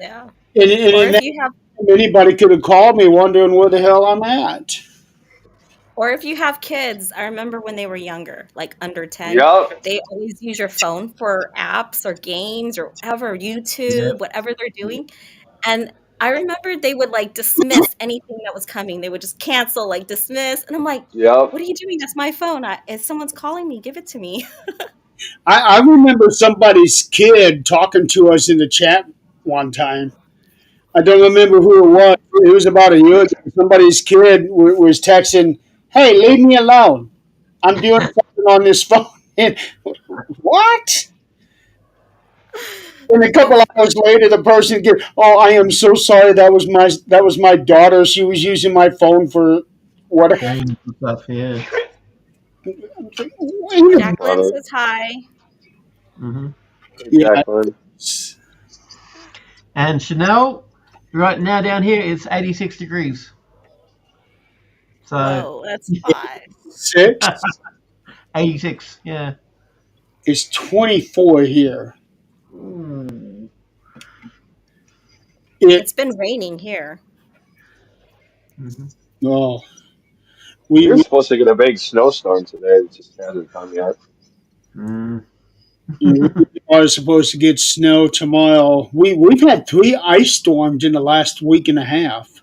Speaker 2: Yeah.
Speaker 1: and
Speaker 2: Or
Speaker 1: in
Speaker 2: if
Speaker 1: that
Speaker 2: you have
Speaker 1: time, anybody could have called me wondering where the hell I'm at.
Speaker 2: or if you have kids, I remember when they were younger, like under 10,
Speaker 3: Yup,
Speaker 2: they always use your phone for apps or games or whatever,
Speaker 4: Yeah.
Speaker 2: YouTube, whatever they're doing. And I remember they would like dismiss anything that was coming. They would just cancel, like dismiss. And I'm like,
Speaker 3: yup.
Speaker 2: what are you doing? That's my phone. If someone's calling me, give it to me.
Speaker 1: I remember somebody's kid talking to us in the chat one time. I don't remember who it was. It was about a year ago. Somebody's kid was texting, "Hey, leave me alone. I'm doing something on this phone." And what? And a couple
Speaker 2: That's
Speaker 1: hours later, the person get, oh, I am so sorry. That was my daughter. She was using my phone for what?
Speaker 4: Games and stuff. Yeah.
Speaker 1: Wait a minute.
Speaker 2: Jacqueline
Speaker 3: Love
Speaker 2: says hi.
Speaker 4: Hmm.
Speaker 3: it.
Speaker 1: Yeah,
Speaker 3: Jacqueline.
Speaker 4: And Chanel, right now down here it's 86 degrees. So
Speaker 2: Whoa, that's hot.
Speaker 1: 6
Speaker 4: 86. Yeah.
Speaker 1: is 24 here.
Speaker 4: Ooh.
Speaker 1: It
Speaker 2: It's been raining here.
Speaker 4: Hmm.
Speaker 1: oh
Speaker 3: We were
Speaker 1: we
Speaker 3: supposed to get a big snowstorm today. It just hasn't come yet.
Speaker 4: Mm.
Speaker 1: we are supposed to get snow tomorrow. We've had 3 ice storms in the last week and a half.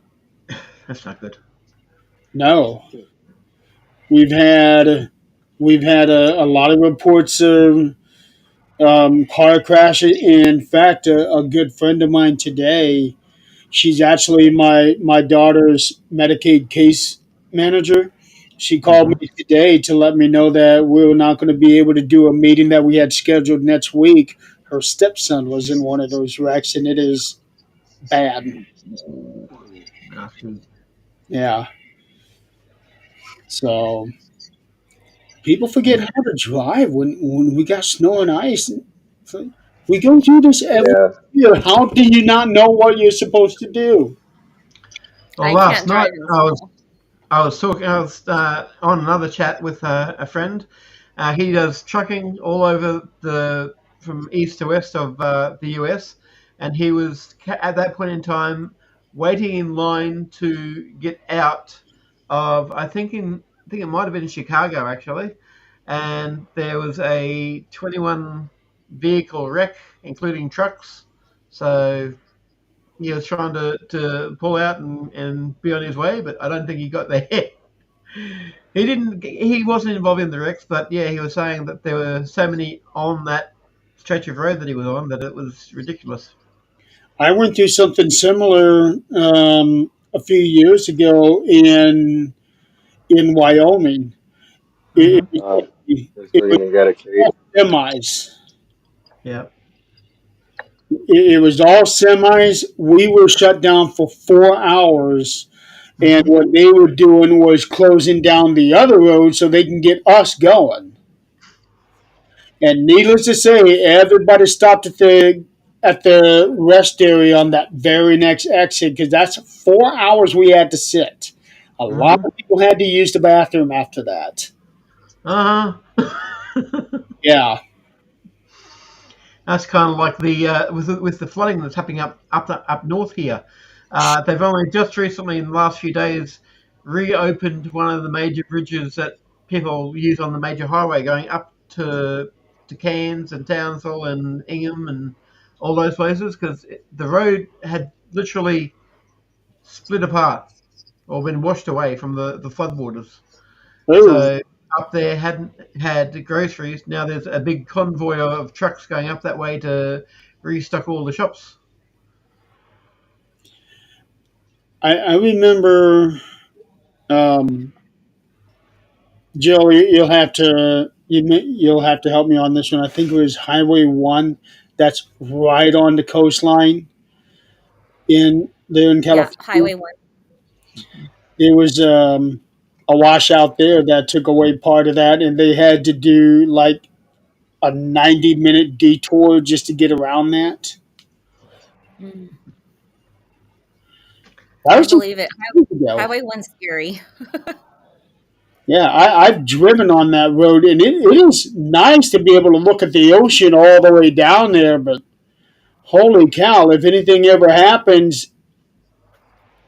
Speaker 4: That's not good.
Speaker 1: No, we've had we've had a lot of reports of car crashes. In fact, a good friend of mine today, she's actually my daughter's Medicaid case manager. She called
Speaker 4: Hmm.
Speaker 1: me today to let me know that we were not going to be able to do a meeting that we had scheduled next week. Her stepson was in one of those wrecks, and it is bad.
Speaker 4: Nasty.
Speaker 1: Yeah. So people forget
Speaker 4: Yeah.
Speaker 1: how to drive when we got snow and ice. So we go through this every
Speaker 3: Yeah.
Speaker 1: year. How do you not know what you're supposed to do?
Speaker 4: Well,
Speaker 2: I
Speaker 4: last
Speaker 2: can't
Speaker 4: night
Speaker 2: drive in snow.
Speaker 4: I was on another chat with a friend. He does trucking all over the from east to west of the US, and he was at that point in time waiting in line to get out of I think it might have been Chicago actually, and there was a 21 vehicle wreck, including trucks. So he was trying to pull out and be on his way, but I don't think he got there. He didn't. He wasn't involved in the wrecks, but yeah, he was saying that there were so many on that stretch of road that he was on that it was ridiculous.
Speaker 1: I went through something similar a few years ago in Wyoming. It,
Speaker 4: Hmm.
Speaker 3: Uh,
Speaker 1: it,
Speaker 3: because
Speaker 1: it
Speaker 3: we're
Speaker 1: was
Speaker 3: gonna get a case.
Speaker 1: all semis.
Speaker 4: Yeah.
Speaker 1: It was all semis. We were shut down for 4 hours, and
Speaker 4: Hmm.
Speaker 1: what they were doing was closing down the other road so they can get us going. And needless to say, everybody stopped at the rest area on that very next exit because that's 4 hours we had to sit. A lot
Speaker 4: Hmm.
Speaker 1: of people had to use the bathroom after that.
Speaker 4: Uh-huh.
Speaker 1: Yeah.
Speaker 4: That's kind of like the with the flooding that's happening up north here. They've only just recently, in the last few days, reopened one of the major bridges that people use on the major highway going up to Cairns and Townsville and Ingham and all those places because the road had literally split apart or been washed away from the floodwaters.
Speaker 1: Oh,
Speaker 4: So up there hadn't had groceries. Now there's a big convoy of trucks going up that way to restock all the shops.
Speaker 1: I remember, um, Joe. You'll have to help me on this one. I think it was Highway One. That's right on the coastline in there in
Speaker 2: Yeah,
Speaker 1: California.
Speaker 2: Highway 1.
Speaker 1: There was a washout there that took away part of that, and they had to do like a 90-minute detour just to get around that.
Speaker 2: Mm,
Speaker 1: That
Speaker 2: I
Speaker 1: was just
Speaker 2: believe it.
Speaker 1: years ago.
Speaker 2: Highway 1's scary.
Speaker 1: Yeah, I've driven on that road, and it is nice to be able to look at the ocean all the way down there. But holy cow, if anything ever happens,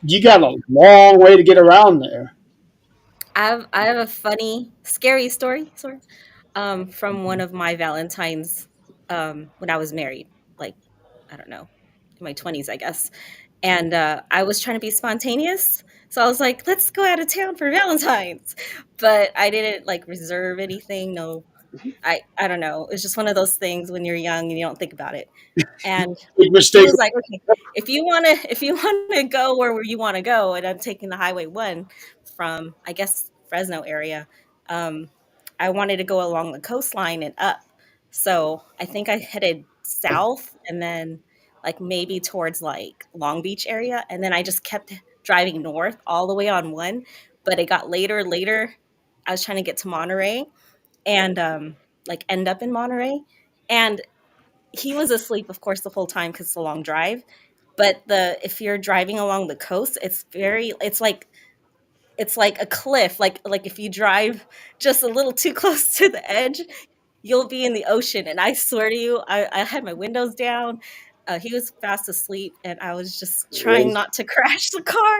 Speaker 1: you got a long way to get around there.
Speaker 2: I have a funny, scary story, sort of, from one of my Valentines, when I was married. Like, I don't know, in my 20s, I guess. And I was trying to be spontaneous. So I was like, let's go out of town for Valentine's. But I didn't like reserve anything. No, I don't know. It's just one of those things when you're young and you don't think about it. And
Speaker 1: Big
Speaker 2: he
Speaker 1: mistake.
Speaker 2: was like, okay, if you wanna go where you wanna go, and I'm taking the Highway 1 from, I guess, Fresno area, um, I wanted to go along the coastline and up. So I think I headed south and then like maybe towards like Long Beach area. And then I just kept driving north all the way on one. But it got later. I was trying to get to Monterey and like end up in Monterey. And he was asleep, of course, the whole time because it's a long drive. But the if you're driving along the coast, it's like a cliff. Like if you drive just a little too close to the edge, you'll be in the ocean. And I swear to you, I had my windows down. He was fast asleep, and I was just trying
Speaker 3: Serious?
Speaker 2: not to crash the car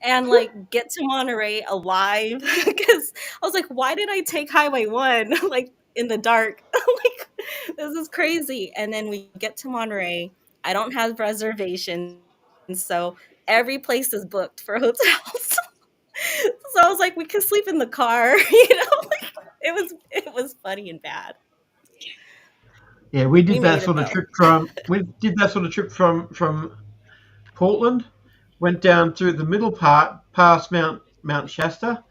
Speaker 2: and like get to Monterey alive because I was like, why did I take Highway 1 like in the dark? Like, this is crazy. And then we get to Monterey. I don't have reservations, so every place is booked for hotels. So I was like, we can sleep in the car, like it was funny and bad.
Speaker 4: Yeah, we
Speaker 2: We
Speaker 4: did that
Speaker 2: made it
Speaker 4: sort of
Speaker 2: though.
Speaker 4: trip from Portland, went down through the middle part past Mount Shasta,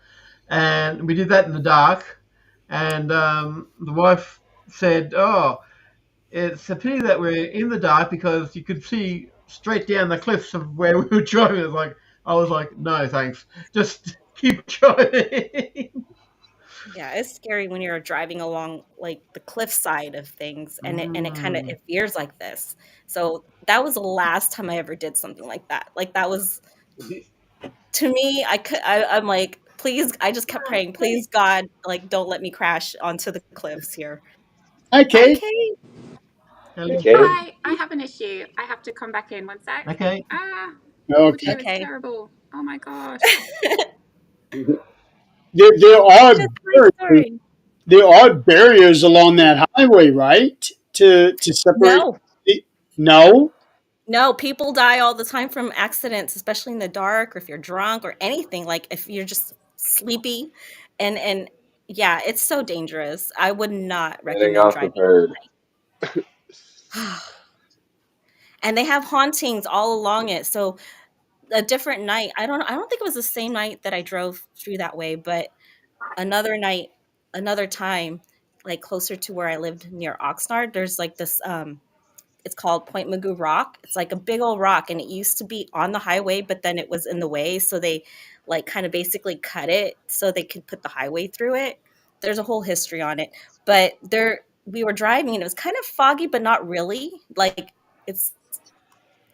Speaker 4: and we did that in the dark. And the wife said, "Oh, it's a pity that we're in the dark because you could see straight down the cliffs of where we were driving." I was like, "No, thanks. Just keep driving."
Speaker 2: Yeah, it's scary when you're driving along like the cliff side of things and it kind of
Speaker 4: Mm.
Speaker 2: it veers like this. So that was the last time I ever did something like that. Like that was to me, I'm like, please, I just kept praying, please God, like don't let me crash onto the cliffs here.
Speaker 1: Hi,
Speaker 2: Hi,
Speaker 1: Kate.
Speaker 2: Kate.
Speaker 3: Hey,
Speaker 4: Hello.
Speaker 3: Kate.
Speaker 5: Hi, I have an issue. I have to come back in 1 sec.
Speaker 4: Okay.
Speaker 5: Ah,
Speaker 1: Okay.
Speaker 5: audio is
Speaker 2: Okay.
Speaker 5: terrible. Oh my gosh.
Speaker 1: There are
Speaker 2: Just my
Speaker 1: barriers,
Speaker 2: story.
Speaker 1: there are barriers along that highway, right? To separate.
Speaker 2: No,
Speaker 1: No.
Speaker 2: no, people die all the time from accidents, especially in the dark or if you're drunk or anything, like if you're just sleepy and yeah, it's so dangerous. I would not
Speaker 3: Getting
Speaker 2: recommend
Speaker 3: off the
Speaker 2: driving
Speaker 3: bird.
Speaker 2: at night. And they have hauntings all along it. So a different night, I don't think it was the same night that I drove through that way, but another night, another time, like closer to where I lived near Oxnard, there's like this it's called Point Magoo Rock. It's like a big old rock, and it used to be on the highway, but then it was in the way, so they like kind of basically cut it so they could put the highway through it. There's a whole history on it, but there we were driving and it was kind of foggy, but not really. Like it's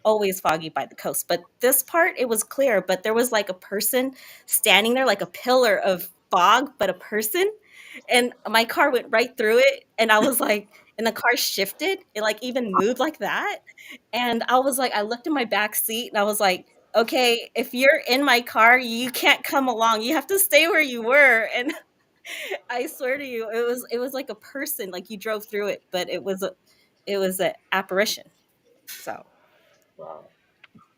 Speaker 2: always foggy by the coast, but this part it was clear, but there was like a person standing there, like a pillar of fog, but a person, and my car went right through it, and I was like, and the car shifted, it like even moved like that, and I was like, I looked in my back seat and I was like, okay, if you're in my car, you can't come along, you have to stay where you were. And I swear to you, it was like a person, like you drove through it, but it was a apparition. So
Speaker 3: Wow.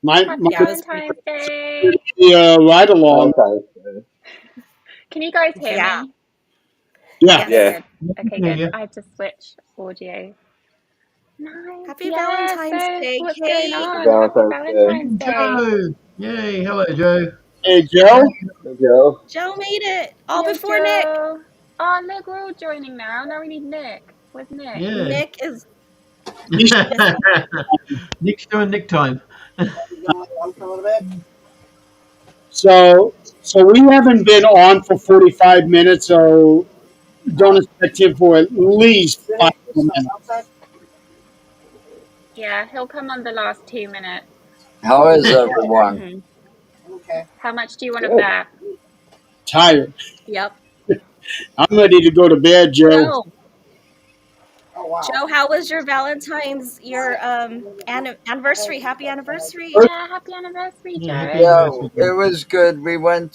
Speaker 1: My
Speaker 5: Happy
Speaker 2: yeah, it was pretty
Speaker 5: Valentine's Day.
Speaker 1: ride
Speaker 3: Happy
Speaker 1: along.
Speaker 3: Valentine's Day.
Speaker 5: Can you guys hear
Speaker 2: yeah.
Speaker 5: me?
Speaker 1: Yeah.
Speaker 5: Okay,
Speaker 3: Yeah.
Speaker 2: Yes.
Speaker 5: good. Okay,
Speaker 4: Yeah.
Speaker 5: good.
Speaker 4: Yeah.
Speaker 5: I had to switch audio. Nice.
Speaker 2: Happy
Speaker 5: Yes.
Speaker 2: Valentine's
Speaker 5: So
Speaker 2: Day,
Speaker 5: what's going
Speaker 2: Kate.
Speaker 3: Happy
Speaker 5: on? Happy
Speaker 3: Valentine's Day.
Speaker 5: Valentine's
Speaker 4: Hey,
Speaker 5: Day.
Speaker 4: Joe. Yay. Hello, Joe.
Speaker 1: Hey, Joe.
Speaker 3: Hey, Joe.
Speaker 2: Joe made it all
Speaker 5: Hello,
Speaker 2: before Nick.
Speaker 5: Joe. Oh, look, we're all joining now. Now we need Nick. Where's Nick?
Speaker 4: Yeah.
Speaker 2: Nick is
Speaker 1: He's
Speaker 2: missing.
Speaker 4: Nick's doing Nick time.
Speaker 1: so we haven't been on for 45 minutes, so don't expect him for at least 5 more minutes.
Speaker 5: Yeah, he'll come on the last 2 minutes.
Speaker 6: How is everyone?
Speaker 2: Mhm.
Speaker 5: How much do you want of
Speaker 3: Good.
Speaker 5: that?
Speaker 1: Tired.
Speaker 2: Yep.
Speaker 1: I'm ready to go to bed, Joe.
Speaker 2: Joe, Joe, how was your Valentine's your anniversary? Happy anniversary.
Speaker 5: Yeah, happy anniversary,
Speaker 4: Yeah, happy
Speaker 5: Joe.
Speaker 6: Yeah,
Speaker 4: anniversary, Joe.
Speaker 6: it was good. We went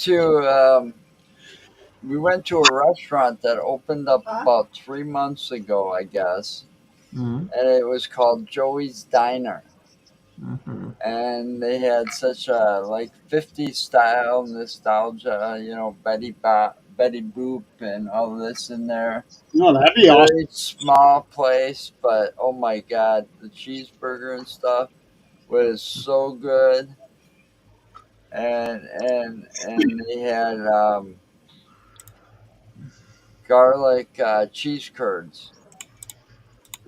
Speaker 6: to a restaurant that opened up about 3 months ago, I guess,
Speaker 4: Mm-hmm.
Speaker 6: and it was called Joey's Diner.
Speaker 4: Mm-hmm.
Speaker 6: And they had such a like 50s style nostalgia, Betty Boop and all this in there.
Speaker 1: No, that'd be awesome.
Speaker 6: Very small place, but oh my god, the cheeseburger and stuff was so good. And they had garlic cheese curds,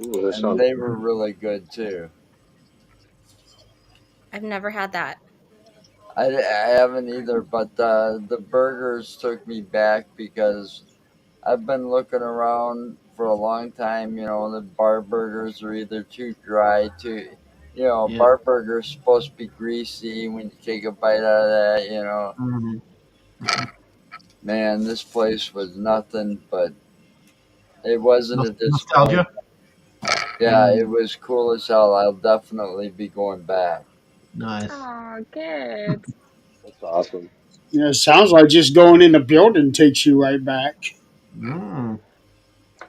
Speaker 3: Ooh, that
Speaker 6: and
Speaker 3: sounds
Speaker 6: they were really good too.
Speaker 2: I've never had that.
Speaker 6: I haven't either, but the burgers took me back because I've been looking around for a long time. You know, the bar burgers are either too dry,
Speaker 4: Yep.
Speaker 6: bar burgers supposed to be greasy when you take a bite out of that.
Speaker 4: Mhm.
Speaker 6: Man, this place was nothing, but it wasn't a
Speaker 4: Nostalgia.
Speaker 6: disappointment. Yeah, it
Speaker 4: Mm,
Speaker 6: was cool as hell. I'll definitely be going back.
Speaker 4: nice.
Speaker 5: Oh, good.
Speaker 3: that's awesome.
Speaker 1: Yeah, it sounds like just going in the building takes you right back.
Speaker 4: Mm.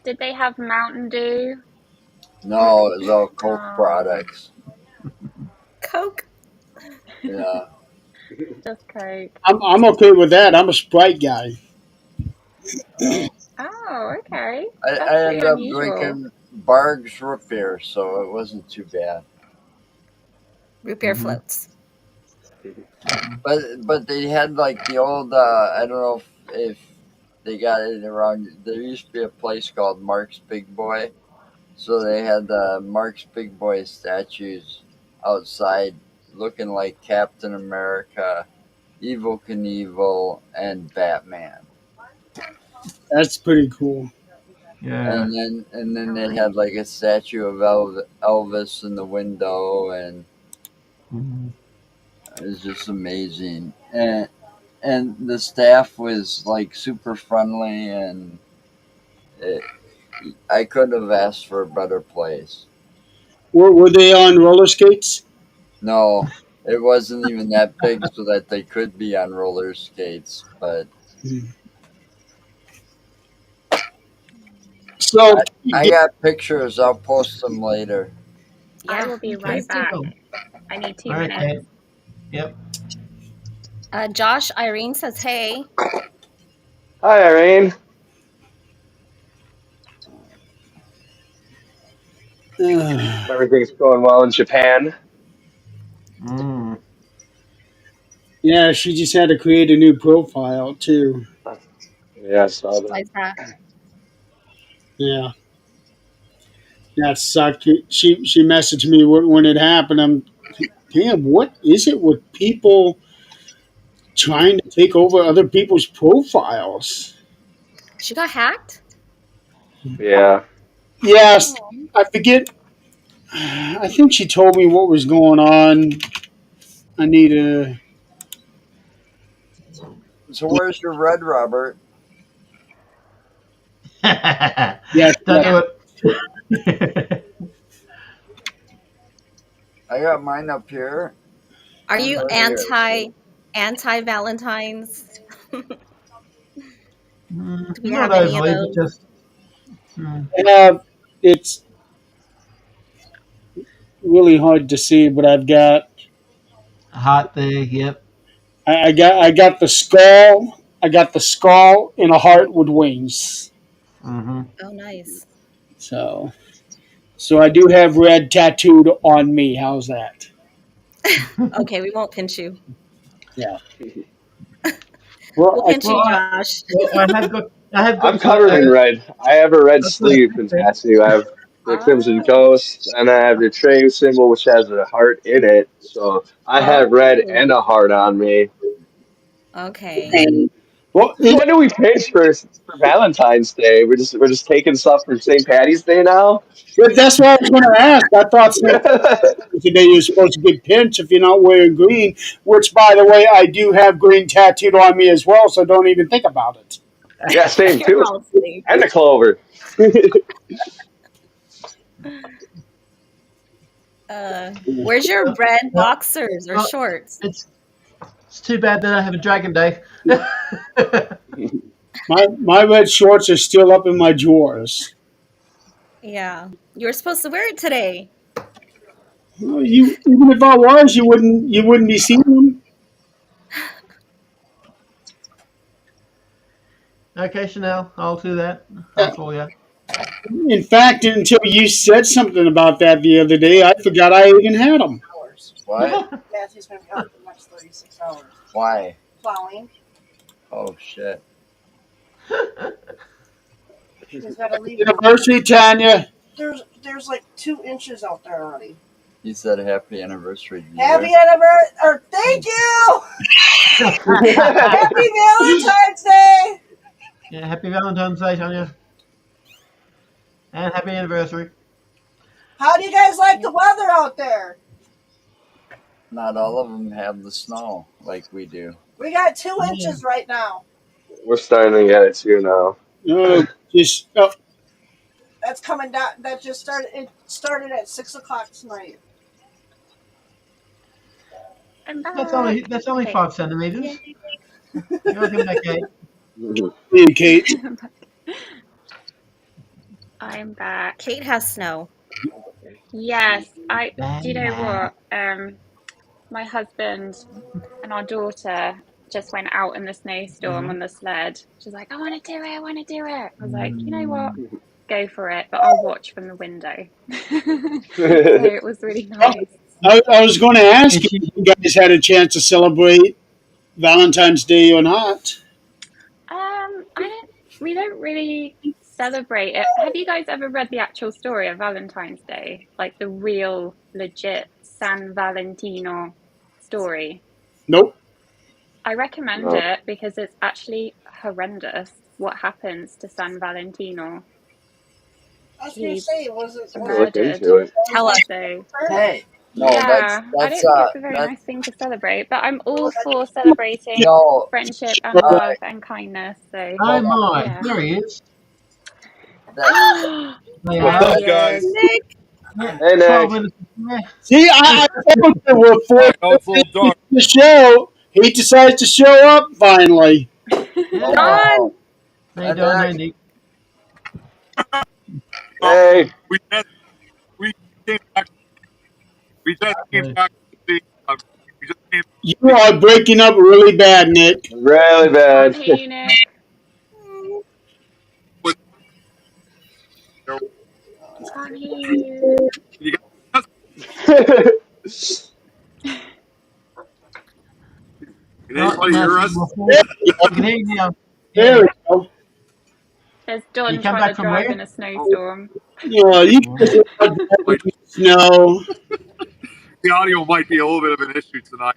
Speaker 5: Did they have Mountain Dew?
Speaker 6: No, it was all Coke
Speaker 5: Oh,
Speaker 6: products.
Speaker 2: Coke.
Speaker 6: Yeah,
Speaker 5: just Coke.
Speaker 1: I'm okay with that. I'm a Sprite guy.
Speaker 5: Oh, okay.
Speaker 6: I
Speaker 5: That's pretty
Speaker 6: ended up
Speaker 5: unusual.
Speaker 6: drinking Barg's root beer, so it wasn't too bad.
Speaker 2: Root beer
Speaker 4: Hmm.
Speaker 2: floats.
Speaker 4: Hmm.
Speaker 6: But they had like the old I don't know if they got it around. There used to be a place called Mark's Big Boy, so they had the Mark's Big Boy statues outside, looking like Captain America, Evil Knievel, and Batman.
Speaker 1: That's pretty cool.
Speaker 4: Yeah.
Speaker 6: And then they had like a statue of Elvis in the window, and
Speaker 4: Hmm.
Speaker 6: it was just amazing. And the staff was like super friendly, and it, I couldn't have asked for a better place.
Speaker 1: Were they on roller skates?
Speaker 6: No, it wasn't even that big so that they could be on roller skates, but
Speaker 1: So,
Speaker 6: I got pictures. I'll post them later.
Speaker 5: I
Speaker 2: Yeah,
Speaker 5: will be
Speaker 4: Okay.
Speaker 5: right
Speaker 2: please do.
Speaker 5: back.
Speaker 4: Cool.
Speaker 5: I need
Speaker 4: All
Speaker 5: 2
Speaker 4: right,
Speaker 5: minutes.
Speaker 4: Kate. Yep.
Speaker 2: Josh Irene says, "Hey,
Speaker 3: Hi, Irene. Everything's going well in Japan.
Speaker 4: Mm.
Speaker 1: yeah, she just had to create a new profile too.
Speaker 3: Yeah, I saw
Speaker 2: why
Speaker 3: that.
Speaker 2: is that?"
Speaker 1: Yeah, that sucked. She messaged me when it happened. I'm damn. What is it with people trying to take over other people's profiles?
Speaker 2: She got hacked.
Speaker 3: Yeah.
Speaker 1: Yes,
Speaker 5: Oh,
Speaker 1: I forget. I think she told me what was going on. I need to.
Speaker 6: So where's your red, Robert?
Speaker 1: Yes,
Speaker 4: Don't
Speaker 1: yes.
Speaker 2: Yeah.
Speaker 4: do it.
Speaker 6: I got mine up here.
Speaker 2: Are
Speaker 6: I'm
Speaker 2: you
Speaker 6: right here.
Speaker 2: anti Valentine's? Do we
Speaker 4: Not
Speaker 2: have any of
Speaker 4: overly, but
Speaker 2: those?
Speaker 4: just
Speaker 1: Uh, it's really hard to see, but I've got
Speaker 4: hot there. Yep.
Speaker 1: I got the skull. I got the skull in a heart with wings.
Speaker 4: Hmm.
Speaker 2: Oh, nice.
Speaker 1: So I do have red tattooed on me. How's that?
Speaker 2: Okay, we won't pinch you.
Speaker 1: Yeah. Well,
Speaker 2: We'll pinch
Speaker 4: Well,
Speaker 2: you,
Speaker 4: I
Speaker 2: Josh.
Speaker 4: I have
Speaker 3: I'm
Speaker 4: got
Speaker 3: covered in red. I have a red
Speaker 4: a first
Speaker 3: sleeve and
Speaker 4: picture.
Speaker 3: tattoo. I have the Crimson
Speaker 5: oh,
Speaker 3: Ghost, and I have the Trey symbol, which has a heart in it. So I have red
Speaker 2: Oh,
Speaker 3: and a heart on me.
Speaker 2: okay.
Speaker 1: well,
Speaker 3: Since when do we pinch for Valentine's Day? We're just taking stuff for St. Patty's Day now.
Speaker 1: that's what I was going to ask. I thought today you're supposed to get pinched if you're not wearing green. Which, by the way, I do have green tattooed on me as well. So don't even think about it.
Speaker 3: Yeah, same
Speaker 2: You're
Speaker 3: too.
Speaker 2: all safe.
Speaker 3: And the clover.
Speaker 2: Where's your red
Speaker 4: Well,
Speaker 2: boxers or
Speaker 4: well,
Speaker 2: shorts?
Speaker 4: it's too bad that I have a Dragon Day.
Speaker 1: My red shorts are still up in my drawers.
Speaker 2: Yeah, you were supposed to wear it today.
Speaker 1: Well, you even if I was, you wouldn't be seeing them.
Speaker 4: Okay, Chanel, I'll do that. I'll
Speaker 1: Uh,
Speaker 4: call you.
Speaker 1: In fact, until you said something about that the other day, I forgot I even had them.
Speaker 6: What? Why? Oh shit.
Speaker 7: He's got to leave.
Speaker 1: Anniversary, Tanya.
Speaker 7: There's like 2 inches out there already.
Speaker 6: He said happy anniversary to
Speaker 7: Happy
Speaker 6: you.
Speaker 7: anniversary! Or thank you. Happy Valentine's Day.
Speaker 4: Yeah, happy Valentine's Day, Tanya. And happy anniversary.
Speaker 7: How do you guys like the weather out there?
Speaker 6: Not all of them have the snow like we do.
Speaker 7: We got 2 inches right now.
Speaker 3: We're starting to get it too now.
Speaker 1: Oh, just
Speaker 7: That's coming down. That just started. It started at 6 o'clock tonight.
Speaker 5: I'm back.
Speaker 4: That's only
Speaker 5: Okay.
Speaker 4: 5 centimeters. You're welcome back, Kate.
Speaker 1: hey, Kate.
Speaker 5: I'm back.
Speaker 2: Kate has snow.
Speaker 5: Yes, do you know what? My husband and our daughter just went out in the snowstorm on the sled. She's like, I want to do it. I want to do it. I was like, you know what? Go for it, but I'll watch from the window. So it was really nice.
Speaker 1: I was going to ask you if you guys had a chance to celebrate Valentine's Day or not.
Speaker 5: We don't really celebrate it. Have you guys ever read the actual story of Valentine's Day? Like the real, legit San Valentino story?
Speaker 1: Nope.
Speaker 5: I recommend
Speaker 3: No.
Speaker 5: it because it's actually horrendous what happens to San Valentino.
Speaker 7: I was gonna say, was it?
Speaker 3: I look
Speaker 5: Murdered.
Speaker 3: into it.
Speaker 2: Tell us.
Speaker 5: So
Speaker 6: Hey, no,
Speaker 5: yeah, I
Speaker 6: that's
Speaker 5: don't think it's a very
Speaker 6: that's
Speaker 5: nice thing to celebrate, but I'm all for celebrating
Speaker 6: no.
Speaker 5: friendship and
Speaker 6: All
Speaker 5: love
Speaker 6: right,
Speaker 5: and kindness. So
Speaker 4: Oh my,
Speaker 5: yeah.
Speaker 4: there he is.
Speaker 6: that,
Speaker 4: They
Speaker 5: There
Speaker 4: are.
Speaker 5: he is.
Speaker 2: Nick,
Speaker 4: Yeah,
Speaker 3: Hey,
Speaker 4: 12
Speaker 3: Nick.
Speaker 4: minutes. Yeah.
Speaker 1: See, I told you we're
Speaker 8: I
Speaker 1: four
Speaker 8: know it's a little dark.
Speaker 1: the show. He decides to show up finally.
Speaker 6: oh
Speaker 2: Don.
Speaker 6: wow.
Speaker 4: Hey,
Speaker 6: I'm
Speaker 4: Don.
Speaker 6: back.
Speaker 4: Hey, Nick.
Speaker 3: Hey.
Speaker 8: We just we came back. We just came
Speaker 4: Hey.
Speaker 8: back to see. We just came.
Speaker 1: You are breaking up really bad, Nick.
Speaker 3: Really
Speaker 5: Can't
Speaker 3: bad.
Speaker 5: hear you, Nick.
Speaker 8: With, you know,
Speaker 5: Can't hear you.
Speaker 8: you got, can
Speaker 4: Oh,
Speaker 8: anybody
Speaker 4: no,
Speaker 8: hear us?
Speaker 1: There
Speaker 4: we
Speaker 1: you go.
Speaker 4: can hear you now.
Speaker 1: There
Speaker 4: Yeah.
Speaker 1: we go.
Speaker 5: There's
Speaker 4: You
Speaker 5: Don
Speaker 4: come
Speaker 5: trying
Speaker 4: back
Speaker 5: to
Speaker 4: from
Speaker 5: drive
Speaker 4: where?
Speaker 5: in a snowstorm.
Speaker 1: You guys are out driving
Speaker 8: Like
Speaker 1: in the snow.
Speaker 8: the audio might be a little bit of an issue tonight.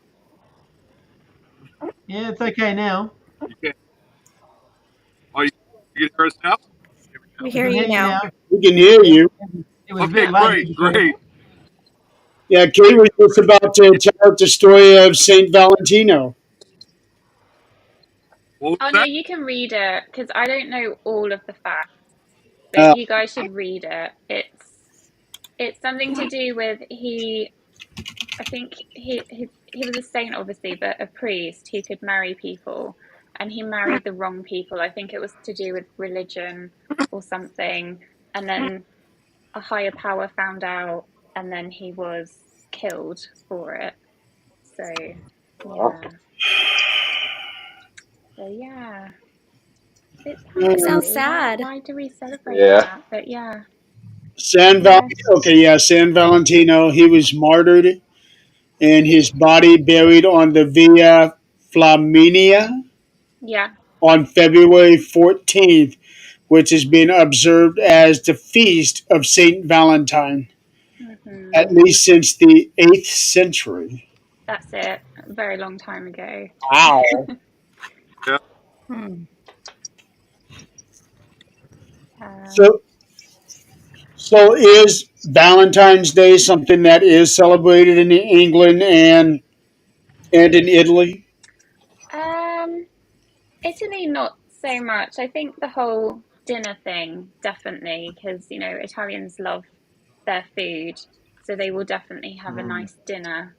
Speaker 4: Yeah, it's okay now.
Speaker 8: You can't. Oh, you can hear us now.
Speaker 2: we
Speaker 4: We
Speaker 2: hear
Speaker 4: can
Speaker 2: you
Speaker 4: hear you
Speaker 2: now.
Speaker 4: now.
Speaker 1: We can hear
Speaker 4: Yeah.
Speaker 1: you.
Speaker 4: It was a
Speaker 8: Okay,
Speaker 4: bit late.
Speaker 8: great, great.
Speaker 1: Yeah, Kate was just about to tell us the story of Saint Valentino.
Speaker 8: What was
Speaker 5: Oh no,
Speaker 8: that?
Speaker 5: you can read it because I don't know all of the facts, but
Speaker 1: Uh,
Speaker 5: you guys should read it. It's something to do with I think he was a saint obviously, but a priest who could marry people, and he married the wrong people. I think it was to do with religion or something, and then a higher power found out, and then he was killed for it. So
Speaker 3: Wow.
Speaker 5: yeah, so yeah. It's
Speaker 2: It
Speaker 5: sad,
Speaker 2: sounds
Speaker 5: really.
Speaker 2: sad.
Speaker 5: Why do we celebrate
Speaker 3: Yeah.
Speaker 5: that? But yeah,
Speaker 1: San Val.
Speaker 5: yes,
Speaker 1: Okay, yeah, San Valentino. He was martyred and his body buried on the Via Flaminia
Speaker 5: yeah.
Speaker 1: on February 14th, which has been observed as the feast of Saint Valentine,
Speaker 5: Hmm.
Speaker 1: at least since the 8th century.
Speaker 5: That's it. A very long time ago.
Speaker 1: Wow.
Speaker 8: Yeah.
Speaker 2: Hmm.
Speaker 5: Um,
Speaker 1: So, so is Valentine's Day something that is celebrated in England and in Italy?
Speaker 5: um, Italy, not so much. I think the whole dinner thing, definitely, because Italians love their food, so they will definitely have a nice dinner.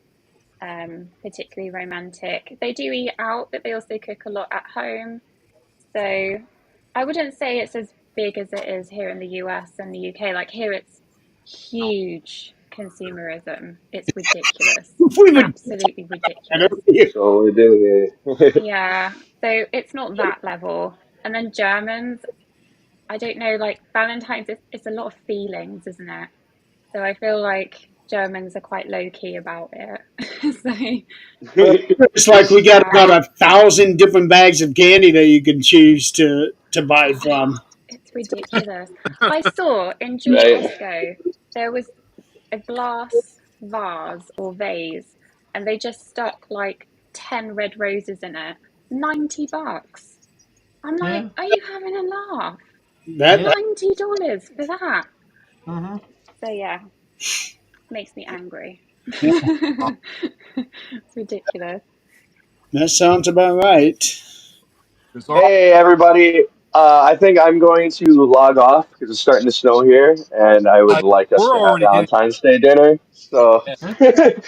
Speaker 5: Particularly romantic. They do eat out, but they also cook a lot at home. So I wouldn't say it's as big as it is here in the US and the UK. Like here, it's huge consumerism. It's ridiculous,
Speaker 1: We would
Speaker 5: absolutely
Speaker 1: I don't
Speaker 5: ridiculous.
Speaker 1: know.
Speaker 3: So we do. Yeah.
Speaker 5: Yeah, so it's not that level. And then Germans, I don't know, like Valentine's, it's a lot of feelings, isn't it? So I feel like Germans are quite low key about it.
Speaker 1: It's like we got
Speaker 5: Yeah,
Speaker 1: about 1,000 different bags of candy that you can choose to buy from.
Speaker 5: it's ridiculous. I saw in Jewel
Speaker 3: Right.
Speaker 5: Osco there was a glass vase or vase, and they just stuck like 10 red roses in it. $90. I'm like,
Speaker 4: Yeah.
Speaker 5: are you having a laugh?
Speaker 4: Yeah.
Speaker 5: $90 for that.
Speaker 4: Mm-hmm.
Speaker 5: So yeah, makes me angry.
Speaker 1: yeah,
Speaker 5: It's ridiculous.
Speaker 1: that sounds about right.
Speaker 8: It's all
Speaker 3: Hey, everybody. I think I'm going to log off because it's starting to snow here, and I would like us
Speaker 8: we're
Speaker 3: to have
Speaker 8: already getting.
Speaker 3: Valentine's Day dinner. So,
Speaker 4: Okay.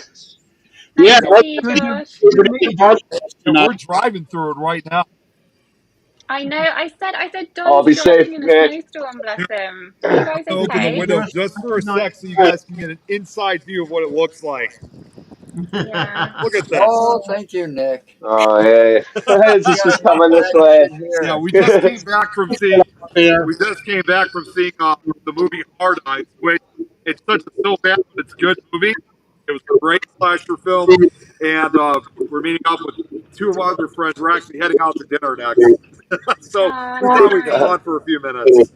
Speaker 1: Yeah,
Speaker 5: Nice
Speaker 4: Yeah.
Speaker 5: to see you,
Speaker 4: Good.
Speaker 5: Josh.
Speaker 4: Good
Speaker 1: everybody
Speaker 4: meeting you,
Speaker 1: at
Speaker 4: Josh.
Speaker 1: the podcast
Speaker 8: Yeah, we're
Speaker 1: tonight.
Speaker 8: driving through it right now.
Speaker 5: I know. I said
Speaker 3: I'll
Speaker 5: Don's
Speaker 3: be safe,
Speaker 5: driving in a
Speaker 3: Nick.
Speaker 5: snowstorm, bless
Speaker 8: Yeah,
Speaker 5: him. Are you guys
Speaker 8: I'm gonna open the
Speaker 5: okay?
Speaker 8: window
Speaker 4: Enjoy
Speaker 8: just for a
Speaker 4: good night.
Speaker 8: sec so you guys can get an inside view of what it looks like.
Speaker 5: Yeah.
Speaker 8: Look at this.
Speaker 6: Oh,
Speaker 5: Oh,
Speaker 6: thank you, Nick.
Speaker 3: Oh, hey.
Speaker 6: We
Speaker 3: It's
Speaker 6: got
Speaker 3: just
Speaker 6: enough
Speaker 3: coming this way.
Speaker 6: action
Speaker 8: Yeah,
Speaker 6: here.
Speaker 8: we just came back from seeing.
Speaker 1: There.
Speaker 8: We just came back from seeing the movie Hard Eyes, which it's such a so bad, but it's a good movie. It was a great slasher film, and we're meeting up with two of our other friends. We're actually heading out to dinner next, so
Speaker 5: oh,
Speaker 8: we thought we'd come
Speaker 5: nice.
Speaker 8: on for a few minutes.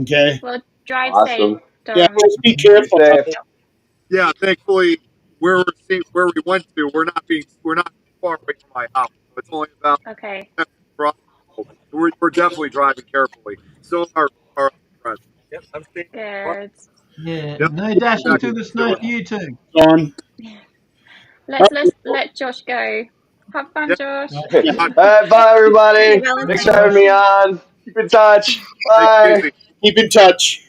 Speaker 1: Okay.
Speaker 5: Well, drive safe,
Speaker 3: Awesome.
Speaker 1: Yeah,
Speaker 5: Don.
Speaker 1: just be
Speaker 3: Be
Speaker 1: careful.
Speaker 3: safe.
Speaker 8: Yeah, thankfully, where we went to, we're not too far away from my house. So it's only about
Speaker 5: Okay,
Speaker 8: 10 minutes drive. So we're definitely driving carefully. So our other friends. Yep, I'm staying.
Speaker 5: good.
Speaker 4: Yeah.
Speaker 8: Yep.
Speaker 4: No dashing
Speaker 8: Back
Speaker 4: through the
Speaker 8: to
Speaker 4: snow
Speaker 8: it.
Speaker 4: for you too.
Speaker 1: Dawn.
Speaker 5: Let's let Josh go. Have fun,
Speaker 8: Yep.
Speaker 5: Josh.
Speaker 4: Right.
Speaker 1: Yeah,
Speaker 3: All right, bye,
Speaker 2: Happy
Speaker 3: everybody. Thanks
Speaker 4: Bye,
Speaker 3: for
Speaker 2: Valentine's
Speaker 3: having
Speaker 4: Josh.
Speaker 3: me
Speaker 2: Day.
Speaker 3: on. Keep in touch.
Speaker 8: Take it
Speaker 3: Bye.
Speaker 8: easy.
Speaker 1: keep in touch.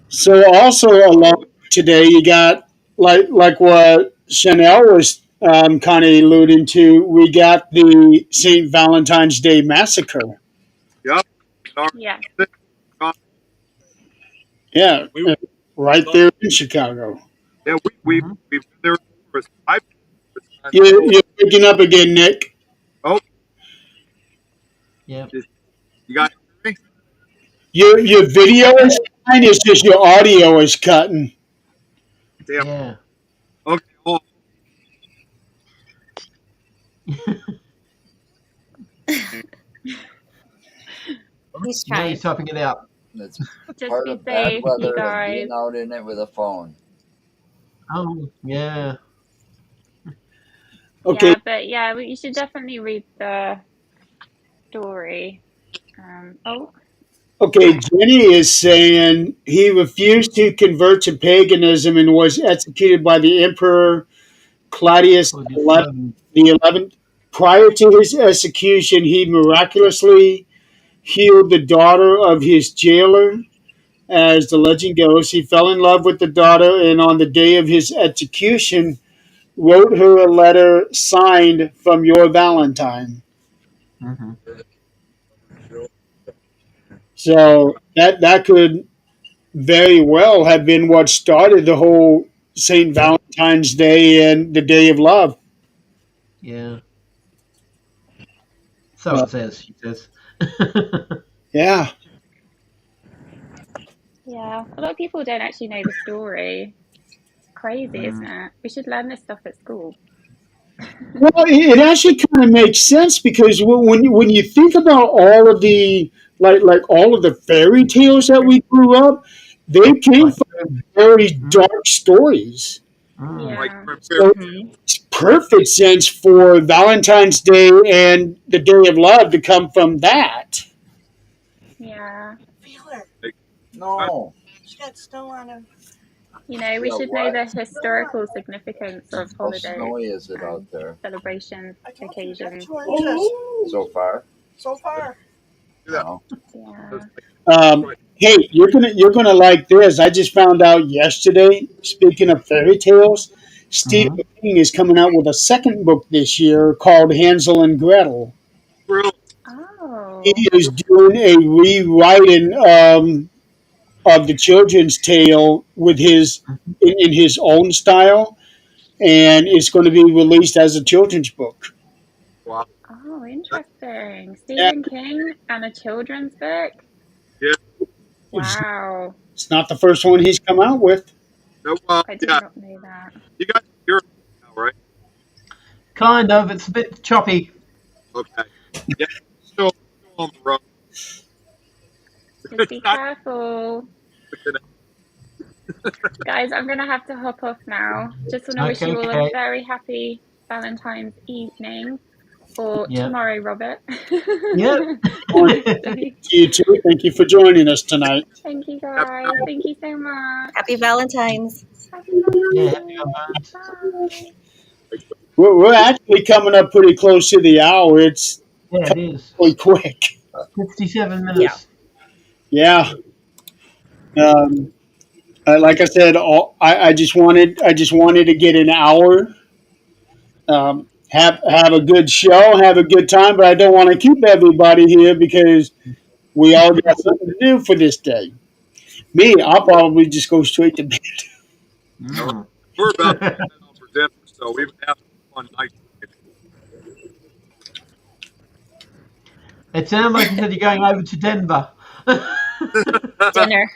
Speaker 1: So also along today, you got like what Chanel was kind of alluding to. We got the St. Valentine's Day massacre.
Speaker 8: Yep. And
Speaker 5: Yes.
Speaker 1: Yeah,
Speaker 8: we,
Speaker 1: right there in Chicago.
Speaker 8: yeah,
Speaker 4: Mm-hmm.
Speaker 8: we've been there numerous times.
Speaker 1: You're picking up again, Nick.
Speaker 8: Oh,
Speaker 4: Yep.
Speaker 8: you got me?
Speaker 1: Your video is fine. It's just your audio is cutting.
Speaker 8: Damn.
Speaker 4: Yeah.
Speaker 8: Okay. Well,
Speaker 2: He's
Speaker 4: Now
Speaker 2: trying.
Speaker 4: he's typing it out.
Speaker 6: It's
Speaker 5: Just
Speaker 6: part
Speaker 5: be
Speaker 6: of bad
Speaker 5: safe, you
Speaker 6: weather and being
Speaker 5: guys.
Speaker 6: out in it with a phone.
Speaker 4: Oh, yeah.
Speaker 1: Okay,
Speaker 5: Yeah, but yeah, you should definitely read the story. Oh,
Speaker 1: okay. Jenny is saying he refused to convert to paganism and was executed by the Emperor Claudius
Speaker 4: Well, just
Speaker 1: 11, the 11th. Prior to his execution, he miraculously healed the daughter of his jailer. As the legend goes, he fell in love with the daughter, and on the day of his execution, wrote her a letter signed from your Valentine.
Speaker 4: Mm-hmm.
Speaker 1: So that could very well have been what started the whole Saint Valentine's Day and the Day of Love.
Speaker 4: Yeah. So
Speaker 1: Uh,
Speaker 4: it says, she says.
Speaker 1: yeah,
Speaker 5: yeah. A lot of people don't actually know the story. Crazy, isn't
Speaker 4: Mm.
Speaker 5: it? We should learn this stuff at school.
Speaker 1: well, it actually kind of makes sense because when you think about all of the like all of the fairy tales that we grew up, they came
Speaker 4: Like,
Speaker 1: from very
Speaker 4: mm,
Speaker 1: dark stories.
Speaker 4: mm,
Speaker 8: like
Speaker 5: Yeah.
Speaker 1: So it's perfect sense for Valentine's Day and the Day of Love to come from that.
Speaker 5: Yeah.
Speaker 7: Feel her.
Speaker 6: No.
Speaker 7: She got snow on her.
Speaker 5: You know, we
Speaker 6: Yeah,
Speaker 5: should know
Speaker 6: what?
Speaker 5: the historical significance of
Speaker 6: How
Speaker 5: holidays
Speaker 6: snowy is it out
Speaker 5: and
Speaker 6: there
Speaker 5: celebrations,
Speaker 7: I told you, we got
Speaker 5: occasions.
Speaker 7: 2 inches
Speaker 6: so far?
Speaker 7: so far.
Speaker 8: do that.
Speaker 6: Oh.
Speaker 5: Yeah.
Speaker 1: Hey, you're gonna like this. I just found out yesterday. Speaking of fairy tales, Stephen
Speaker 4: mm-hmm.
Speaker 1: King is coming out with a second book this year called Hansel and Gretel.
Speaker 8: Really?
Speaker 1: He
Speaker 5: Oh.
Speaker 1: is doing a rewriting of the children's tale with his in his own style, and it's going to be released as a children's book.
Speaker 8: Wow.
Speaker 5: Oh, interesting.
Speaker 1: Yeah,
Speaker 5: Stephen King and a children's book.
Speaker 8: Yeah.
Speaker 1: it's,
Speaker 5: Wow.
Speaker 1: it's not the first one he's come out with.
Speaker 8: No,
Speaker 5: I did
Speaker 8: yeah.
Speaker 5: not know that.
Speaker 8: You guys can hear it now, right?
Speaker 4: Kind of. It's a bit choppy.
Speaker 8: Okay. Yeah, still on the road.
Speaker 5: Just
Speaker 8: It's
Speaker 5: be
Speaker 8: not
Speaker 5: careful.
Speaker 8: the
Speaker 5: Guys, I'm going to have to hop off now. Just want to wish
Speaker 4: Okay,
Speaker 5: you all a
Speaker 4: okay.
Speaker 5: very happy Valentine's evening, or
Speaker 4: Yep.
Speaker 5: tomorrow, Robert.
Speaker 4: Yep.
Speaker 1: You too. Thank you for joining us tonight.
Speaker 5: Thank you,
Speaker 8: happy
Speaker 5: guys. Thank you so much.
Speaker 2: Happy Valentine's.
Speaker 5: Happy
Speaker 4: Yeah, happy
Speaker 5: Valentine's.
Speaker 4: Valentine's.
Speaker 5: Bye.
Speaker 1: We're actually coming up pretty close to the hour. It's
Speaker 4: Yeah, it is.
Speaker 1: really quick.
Speaker 4: 57
Speaker 2: Yeah.
Speaker 4: minutes.
Speaker 1: Yeah. Um, like I said, I just wanted to get an hour, have a good show, have a good time, but I don't want to keep everybody here because we all got something to do for this day. Me, I'll probably just go straight to bed.
Speaker 8: Well,
Speaker 4: Mm.
Speaker 8: we're about to head out for dinner, so we've been having a fun night
Speaker 4: It sounded like you said you're going over to Denver.
Speaker 8: tonight.
Speaker 2: Dinner.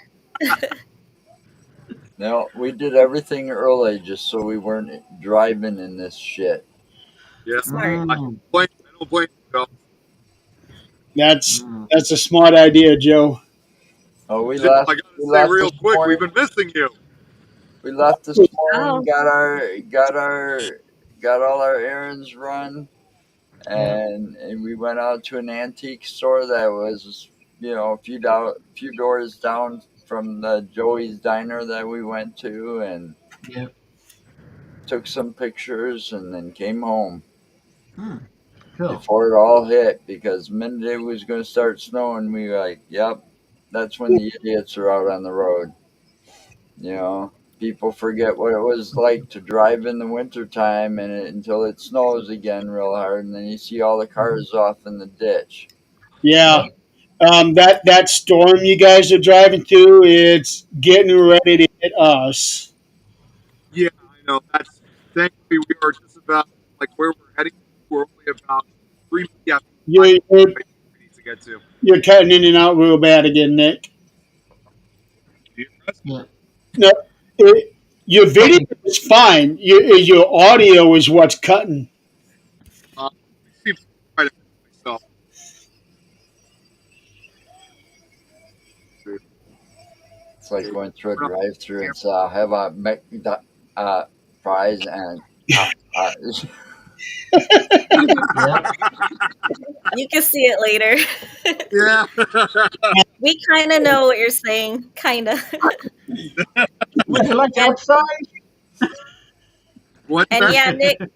Speaker 6: No, we did everything early just so we weren't driving in this shit.
Speaker 8: Yeah,
Speaker 2: Smart.
Speaker 8: I
Speaker 4: Mm.
Speaker 8: don't blame you, Joe.
Speaker 1: That's
Speaker 4: Mm.
Speaker 1: that's a smart idea, Joe.
Speaker 6: Oh,
Speaker 8: Jill, I gotta
Speaker 6: we
Speaker 8: say
Speaker 6: left
Speaker 8: real
Speaker 6: this
Speaker 8: quick, we've
Speaker 6: morning.
Speaker 8: been missing you.
Speaker 6: We left this morning,
Speaker 2: Oh,
Speaker 6: got all our errands run,
Speaker 4: Yeah.
Speaker 6: and we went out to an antique store that was, few doors down from the Joey's Diner that we went to, and
Speaker 4: Yeah.
Speaker 6: took some pictures, and then came home
Speaker 4: Mm. Cool.
Speaker 6: before it all hit. Because the minute it was going to start snowing, we were like, "Yep, that's when the idiots are out on the road." You know, people forget what it was like to drive in the wintertime until it snows again real hard, and then you see all the
Speaker 4: Mhm.
Speaker 6: cars off in the ditch.
Speaker 1: Yeah.
Speaker 4: Yep.
Speaker 1: That storm you guys are driving through, it's getting ready to hit us.
Speaker 8: Yeah, I know. That's thankfully we are just about like where we're heading. We're only about 5
Speaker 1: You're, you're,
Speaker 8: we need to get to.
Speaker 1: you're cutting in and out real bad again, Nick.
Speaker 8: Do you hear us?
Speaker 4: Yeah.
Speaker 1: No, your video
Speaker 4: Okay.
Speaker 1: is fine. Your audio is what's cutting.
Speaker 8: Let me see if I can try to mute myself.
Speaker 6: It's like going through a
Speaker 8: Turn on
Speaker 6: drive-through
Speaker 8: the
Speaker 6: and say, "I'll have a fries and uh, uh,
Speaker 4: Yep.
Speaker 2: you can see it later.
Speaker 8: camera. Yeah.
Speaker 2: We kind of know what you're saying. Kind of.
Speaker 4: Would you like
Speaker 2: and
Speaker 4: outside?
Speaker 8: What's
Speaker 2: and
Speaker 8: that?
Speaker 2: yeah, Nick,
Speaker 8: What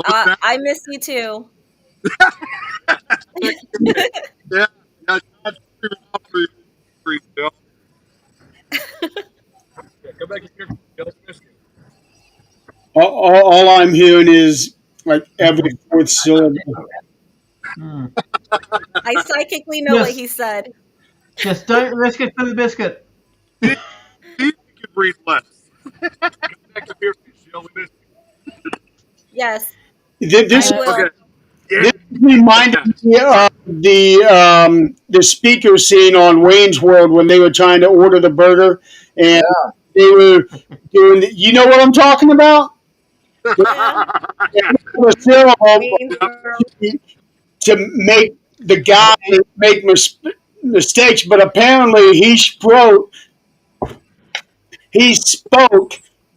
Speaker 8: was that?
Speaker 2: I miss you too.
Speaker 8: Yeah. Yeah. John's screaming out for you. Joe. Yeah, come back here. Joe. Miss you.
Speaker 1: All I'm hearing is like every
Speaker 4: Mm.
Speaker 1: fourth syllable.
Speaker 4: Mm.
Speaker 2: I psychically know what
Speaker 4: Just,
Speaker 2: he said.
Speaker 4: just don't risk it for the biscuit.
Speaker 8: See, see if you can breathe less. Come back up here, Joe. We miss
Speaker 2: Yes, I
Speaker 1: This
Speaker 8: you.
Speaker 2: will.
Speaker 8: Okay. Yeah.
Speaker 1: this reminded
Speaker 8: Yes.
Speaker 1: me of the speaker scene on Wayne's World when they were trying to order the burger and
Speaker 6: yeah,
Speaker 1: they were doing. You know what I'm talking about?
Speaker 2: Yeah,
Speaker 8: Yeah.
Speaker 1: The syllable
Speaker 2: Wayne's
Speaker 8: Yep.
Speaker 2: World.
Speaker 1: to make the guy
Speaker 4: Okay.
Speaker 1: make mistakes, but apparently he spoke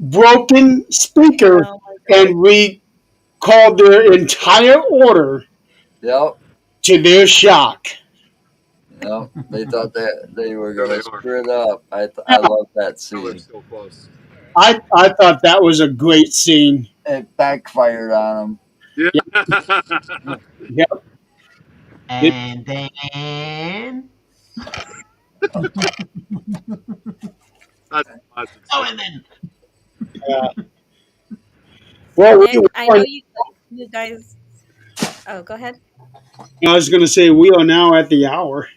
Speaker 1: broken speaker,
Speaker 2: Oh my god.
Speaker 1: and we called their entire order
Speaker 6: yep,
Speaker 1: to their shock.
Speaker 6: yep. They thought that they were
Speaker 8: There
Speaker 6: going
Speaker 8: they
Speaker 6: to
Speaker 8: are.
Speaker 6: screw it up. I
Speaker 1: Yeah,
Speaker 6: love that
Speaker 8: Now they're
Speaker 6: scene.
Speaker 8: still close.
Speaker 1: I thought that was a great scene.
Speaker 6: It backfired on them.
Speaker 8: Yeah.
Speaker 1: Yeah, yeah. It,
Speaker 4: And then.
Speaker 8: That's a classic
Speaker 4: Oh,
Speaker 8: scene.
Speaker 4: and then.
Speaker 1: uh, well,
Speaker 2: Nick, I know
Speaker 1: are,
Speaker 2: you guys. Oh, go ahead.
Speaker 1: I was going to say we are now at the hour.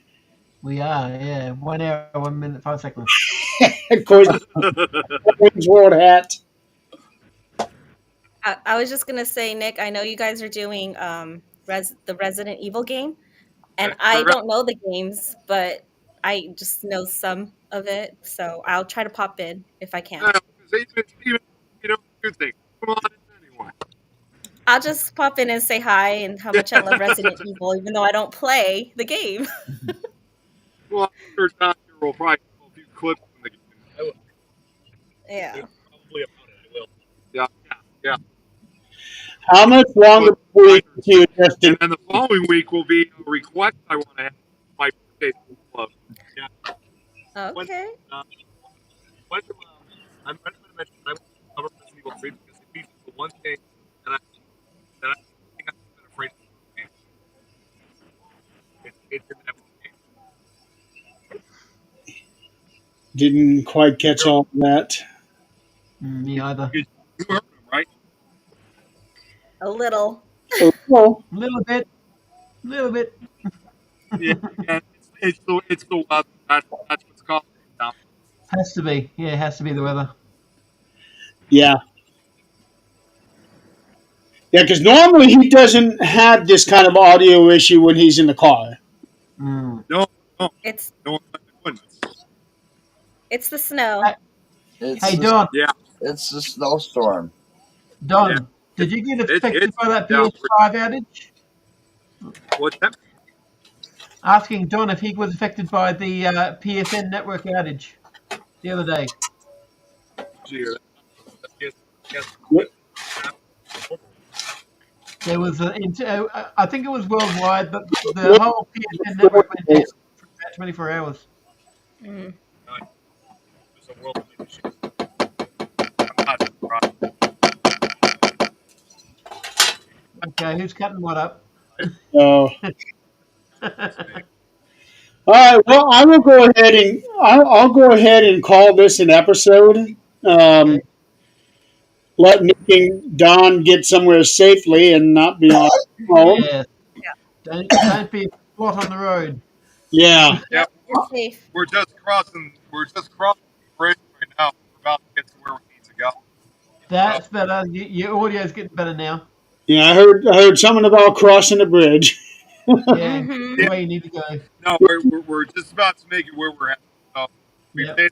Speaker 4: We are, yeah. 1 hour, 1 minute, 5 seconds.
Speaker 1: Of course, Wayne's World hat.
Speaker 2: I was just gonna say, Nick, I know you guys are doing the Resident Evil game, and
Speaker 8: That's
Speaker 2: I
Speaker 8: correct.
Speaker 2: don't know the games, but I just know some of it, so I'll try to pop in if I can.
Speaker 8: Because even if you don't do things, come on in anyway.
Speaker 2: I'll just pop in and say hi and how much I love Resident Evil, even though I don't play the game.
Speaker 8: Well, I'm sure John here will probably show a few clips from the game.
Speaker 9: I will.
Speaker 2: Yeah.
Speaker 9: Probably about it. I will.
Speaker 8: Yeah, yeah.
Speaker 1: How much
Speaker 8: But
Speaker 1: longer before you
Speaker 8: I
Speaker 1: get to your
Speaker 8: and
Speaker 1: destination?
Speaker 8: then the following week will be a request I want to have for my birthday club.
Speaker 9: Yeah. When
Speaker 2: Okay.
Speaker 9: uh, when I'm going to mention I will cover Resident Evil 3 because it features the one thing that I think I've been afraid of the game. It's in that one game.
Speaker 1: Didn't quite catch all of that.
Speaker 4: Me either.
Speaker 8: You heard him, right?
Speaker 2: A little.
Speaker 1: Oh,
Speaker 4: A little bit. A little bit.
Speaker 8: Yeah, yeah. It's the weather. That's what's causing it now.
Speaker 4: Has to be. Yeah, it has to be the weather.
Speaker 1: yeah. Yeah, because normally he doesn't have this kind of audio issue when he's in the car.
Speaker 4: Mm.
Speaker 8: No, no,
Speaker 2: It's
Speaker 8: no. Goodness.
Speaker 2: it's the snow.
Speaker 6: It's
Speaker 4: Hey,
Speaker 6: the,
Speaker 4: Don.
Speaker 8: Yeah,
Speaker 6: it's the snowstorm.
Speaker 8: yeah.
Speaker 4: Don, did you get affected
Speaker 8: It's
Speaker 4: by that
Speaker 8: yeah.
Speaker 4: PS5 outage?
Speaker 8: What's that?
Speaker 4: Asking Don if he was affected by the PSN network outage the other day.
Speaker 8: Gee,
Speaker 9: Yes, yes.
Speaker 1: What?
Speaker 4: There was I think it was worldwide, but the
Speaker 1: What?
Speaker 4: whole PSN network went down for about 24 hours.
Speaker 2: Mm.
Speaker 9: It was a worldwide issue.
Speaker 8: I'm not surprised.
Speaker 4: Okay, who's cutting what up?
Speaker 1: Oh.
Speaker 4: Okay.
Speaker 1: All right. Well, I will go ahead and I'll go ahead and call this an episode. Um, let Nick and Don get somewhere safely and not be on the phone.
Speaker 4: Yeah. Don't be a spot on the road.
Speaker 1: Yeah.
Speaker 8: Yeah,
Speaker 2: Yep, you're safe.
Speaker 8: we're just crossing. We're just crossing the bridge right now. We're about to get to where we need to go.
Speaker 4: That's better. Your audio's getting better now.
Speaker 1: Yeah. I heard something about crossing the bridge.
Speaker 4: Yeah,
Speaker 2: Mm-hmm.
Speaker 4: the
Speaker 8: Yeah,
Speaker 4: way you need to go.
Speaker 8: no, we're just about to make it where we're headed. So we
Speaker 4: Yep.
Speaker 8: made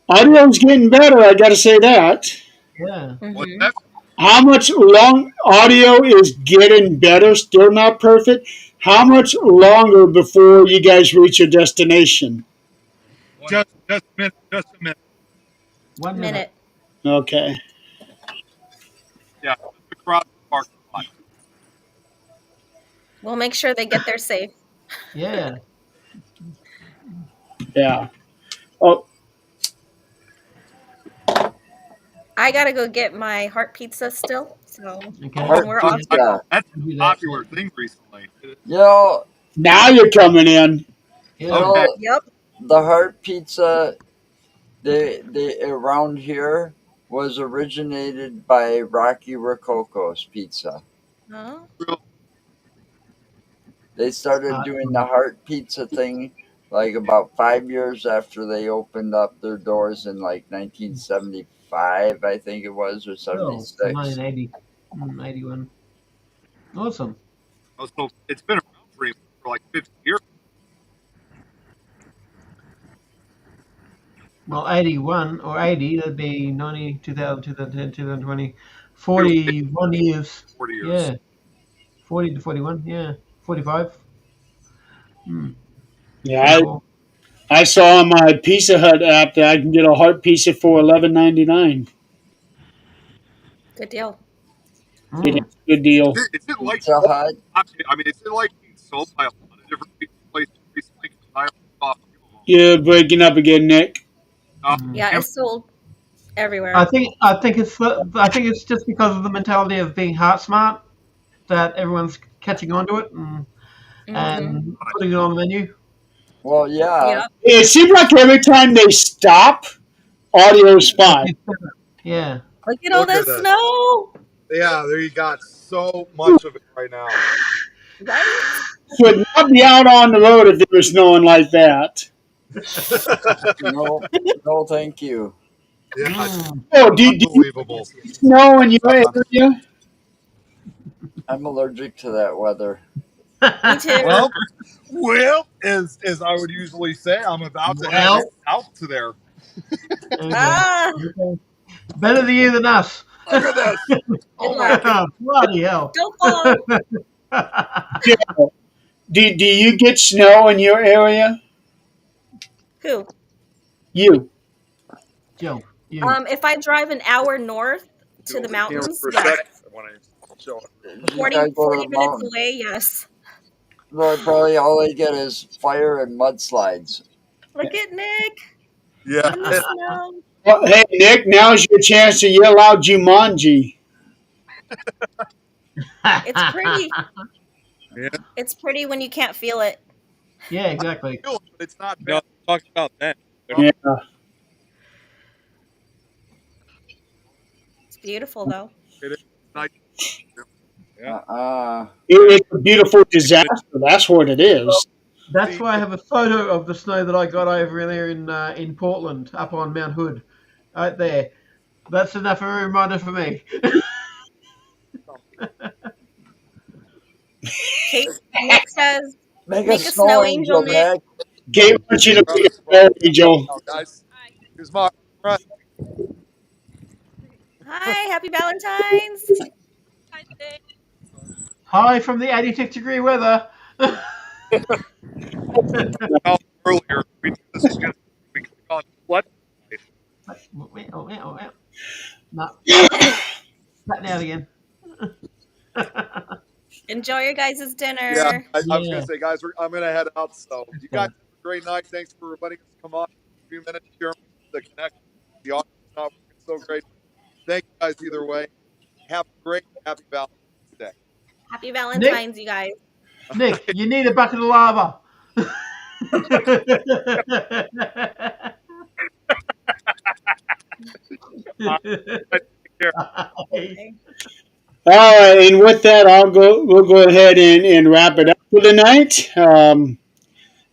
Speaker 1: Audio's getting better. I got to say that.
Speaker 4: Yeah.
Speaker 8: what's
Speaker 2: Mm-hmm.
Speaker 8: that?
Speaker 1: How much long audio is getting better? Still not perfect. How much longer before you guys reach your destination?
Speaker 8: Just a minute. Just a minute.
Speaker 4: 1 minute.
Speaker 2: Minute.
Speaker 1: Okay.
Speaker 8: Yeah, just across the parking lot.
Speaker 2: We'll make sure they get there safe.
Speaker 4: Yeah.
Speaker 1: Yeah. Oh,
Speaker 2: I gotta go get my heart pizza still. So
Speaker 4: Okay.
Speaker 6: Heart
Speaker 2: we're off.
Speaker 6: pizza.
Speaker 8: That's
Speaker 4: Do
Speaker 8: a
Speaker 4: that.
Speaker 8: popular thing recently.
Speaker 6: You know,
Speaker 1: now you're coming in.
Speaker 4: Yeah.
Speaker 8: Okay.
Speaker 2: Yep.
Speaker 6: the heart pizza they around here was originated by Rocky Rococo's Pizza.
Speaker 2: Oh.
Speaker 8: Real-
Speaker 6: They started doing the heart pizza thing like about 5 years after they opened up their doors in like 1975, I think it was, or
Speaker 4: Oh,
Speaker 6: 76.
Speaker 4: 1980. 81. Awesome.
Speaker 8: Oh, so it's been around for like 50 years.
Speaker 4: Well, 81 or 80, that'd be 90, 2000, 2010, 2020. 41 years.
Speaker 8: 40 years.
Speaker 4: Yeah. 40 to 41. Yeah. 45. Hmm.
Speaker 1: Yeah,
Speaker 4: Cool.
Speaker 1: I saw on my Pizza Hut app that I can get a heart pizza for $11.99.
Speaker 2: Good deal.
Speaker 1: It
Speaker 4: Mm.
Speaker 1: is a good deal.
Speaker 8: Is it like
Speaker 6: Pizza Hut.
Speaker 8: I mean, is it like being sold by a lot of different pizza places recently? Because I saw a few of them.
Speaker 1: You're breaking up again, Nick.
Speaker 4: Mm.
Speaker 2: Yeah,
Speaker 8: Am-
Speaker 2: it's sold everywhere.
Speaker 4: I think it's just because of the mentality of being heart smart that everyone's catching on to it and
Speaker 2: Mm-hmm.
Speaker 4: putting it on the menu.
Speaker 6: Well, yeah.
Speaker 2: Yep.
Speaker 1: It seems like every time they stop, audio's fine.
Speaker 4: It's better. Yeah.
Speaker 2: Look at all
Speaker 8: Look
Speaker 2: that
Speaker 8: at that.
Speaker 2: snow.
Speaker 8: Yeah, there you got so much of it right now.
Speaker 2: Right?
Speaker 1: Should not be out on the road if it was snowing like that.
Speaker 6: No, no, thank you.
Speaker 8: Yeah,
Speaker 4: Mm.
Speaker 1: Oh, do you
Speaker 8: unbelievable.
Speaker 1: snow in your area?
Speaker 6: I'm allergic to that weather.
Speaker 2: Me too.
Speaker 8: Well, as I would usually say, I'm about to head out to there.
Speaker 4: Okay.
Speaker 2: Ah.
Speaker 4: Okay. Better to you than us.
Speaker 8: Look at this.
Speaker 2: Good
Speaker 8: Oh my
Speaker 2: luck.
Speaker 8: god.
Speaker 4: Bloody hell.
Speaker 2: Don't fall.
Speaker 1: Joe, do you get snow in your area?
Speaker 2: Who?
Speaker 1: You.
Speaker 4: Joe, you.
Speaker 2: If I drive an hour north
Speaker 8: Go
Speaker 2: to the
Speaker 8: over the camera
Speaker 2: mountains,
Speaker 8: for a
Speaker 2: yes.
Speaker 8: second. I want to show it.
Speaker 6: You gotta go to
Speaker 2: 40
Speaker 6: the
Speaker 2: minutes
Speaker 6: mountain.
Speaker 2: away, yes.
Speaker 6: No, probably all they get is fire and mudslides.
Speaker 2: Look at Nick
Speaker 8: Yeah.
Speaker 2: in the snow.
Speaker 1: Well, hey, Nick, now's your chance to yell out Jumanji.
Speaker 2: It's pretty.
Speaker 8: Yeah.
Speaker 2: It's pretty when you can't feel it.
Speaker 4: Yeah, exactly.
Speaker 8: But it's not
Speaker 9: No,
Speaker 8: bad.
Speaker 9: talked about that.
Speaker 1: Yeah.
Speaker 2: It's beautiful though.
Speaker 8: It is nice.
Speaker 9: Yeah.
Speaker 1: It's a beautiful disaster. That's what it is.
Speaker 4: That's why I have a photo of the snow that I got over there in Portland, up on Mount Hood, right there. That's enough of a reminder for me.
Speaker 2: Kate, Nick says,
Speaker 6: Make a
Speaker 2: make a
Speaker 6: snow
Speaker 2: snow angel,
Speaker 6: angel,
Speaker 2: Nick.
Speaker 6: Nick.
Speaker 1: Kate wants you to make a snow angel.
Speaker 8: Now, guys, here's my right.
Speaker 2: Hi, happy Valentine's.
Speaker 4: Hi from the 86-degree weather.
Speaker 8: Earlier, we did this again. We click on what?
Speaker 4: No, that now again.
Speaker 2: Enjoy your guys'
Speaker 8: Yeah,
Speaker 2: dinner.
Speaker 8: I was
Speaker 4: Yeah.
Speaker 8: gonna say, guys, I'm gonna head out. So you guys have a great night. Thanks for letting us come on for a few minutes. Share the connection. The audio is not working so great. Thank you guys either way. Have a great, happy Valentine's Day.
Speaker 2: Happy Valentine's, you guys.
Speaker 4: Nick, you need a bucket of lava.
Speaker 8: Take care.
Speaker 2: Okay.
Speaker 1: All right, and with that, we'll go ahead and wrap it up for the night.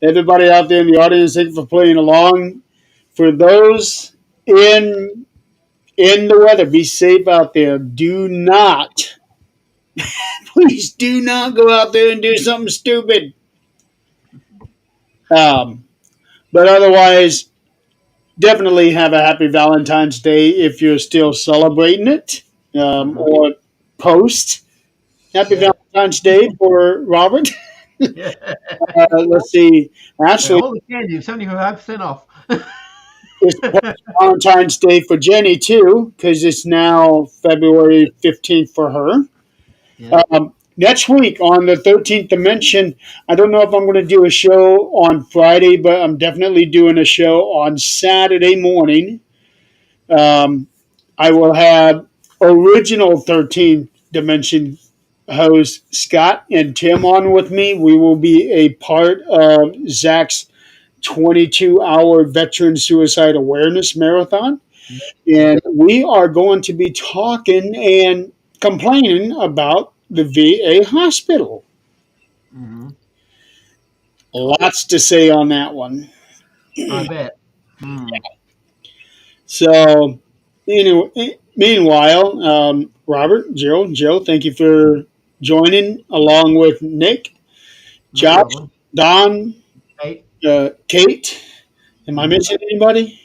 Speaker 1: Everybody out there in the audience, thank you for playing along. For those in the weather, be safe out there. Do not, please do not go out there and do something stupid. Um, but otherwise, definitely have a happy Valentine's Day if you're still celebrating it, or post. Happy
Speaker 4: Yeah.
Speaker 1: Valentine's Day for Robert.
Speaker 4: Yeah.
Speaker 1: Let's see.
Speaker 4: Well,
Speaker 1: Actually,
Speaker 4: all the candy, 75% off.
Speaker 1: it's Valentine's Day for Jenny too, because it's now February 15th for her.
Speaker 4: Yeah.
Speaker 1: Next week on the 13th dimension, I don't know if I'm going to do a show on Friday, but I'm definitely doing a show on Saturday morning. Um, I will have original 13th dimension host Scott and Tim on with me. We will be a part of Zach's 22-hour veteran suicide awareness marathon. And we are going to be talking and complaining about the VA hospital.
Speaker 4: Mm-hmm.
Speaker 1: Lots to say on that one.
Speaker 4: I bet. Mm.
Speaker 1: So, meanwhile, Robert, Joe, thank you for joining along with Nick,
Speaker 4: No
Speaker 1: Josh,
Speaker 4: problem.
Speaker 1: Don,
Speaker 4: Hey.
Speaker 1: Kate. Am I missing anybody?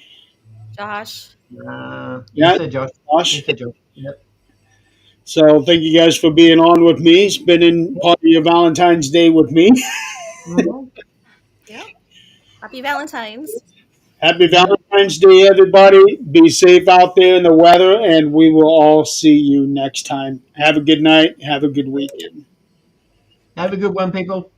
Speaker 2: Josh.
Speaker 4: You
Speaker 1: Yeah,
Speaker 4: said Josh.
Speaker 1: Josh.
Speaker 4: You said Josh. Yep.
Speaker 1: So thank you guys for being on with me, spending part of your Valentine's Day with me.
Speaker 4: Mm-hmm.
Speaker 2: Yep. Happy Valentine's.
Speaker 1: Happy
Speaker 4: Yeah.
Speaker 1: Valentine's Day, everybody. Be safe out there in the weather, and we will all see you next time. Have a good night. Have a good weekend.
Speaker 4: Have a good one, people.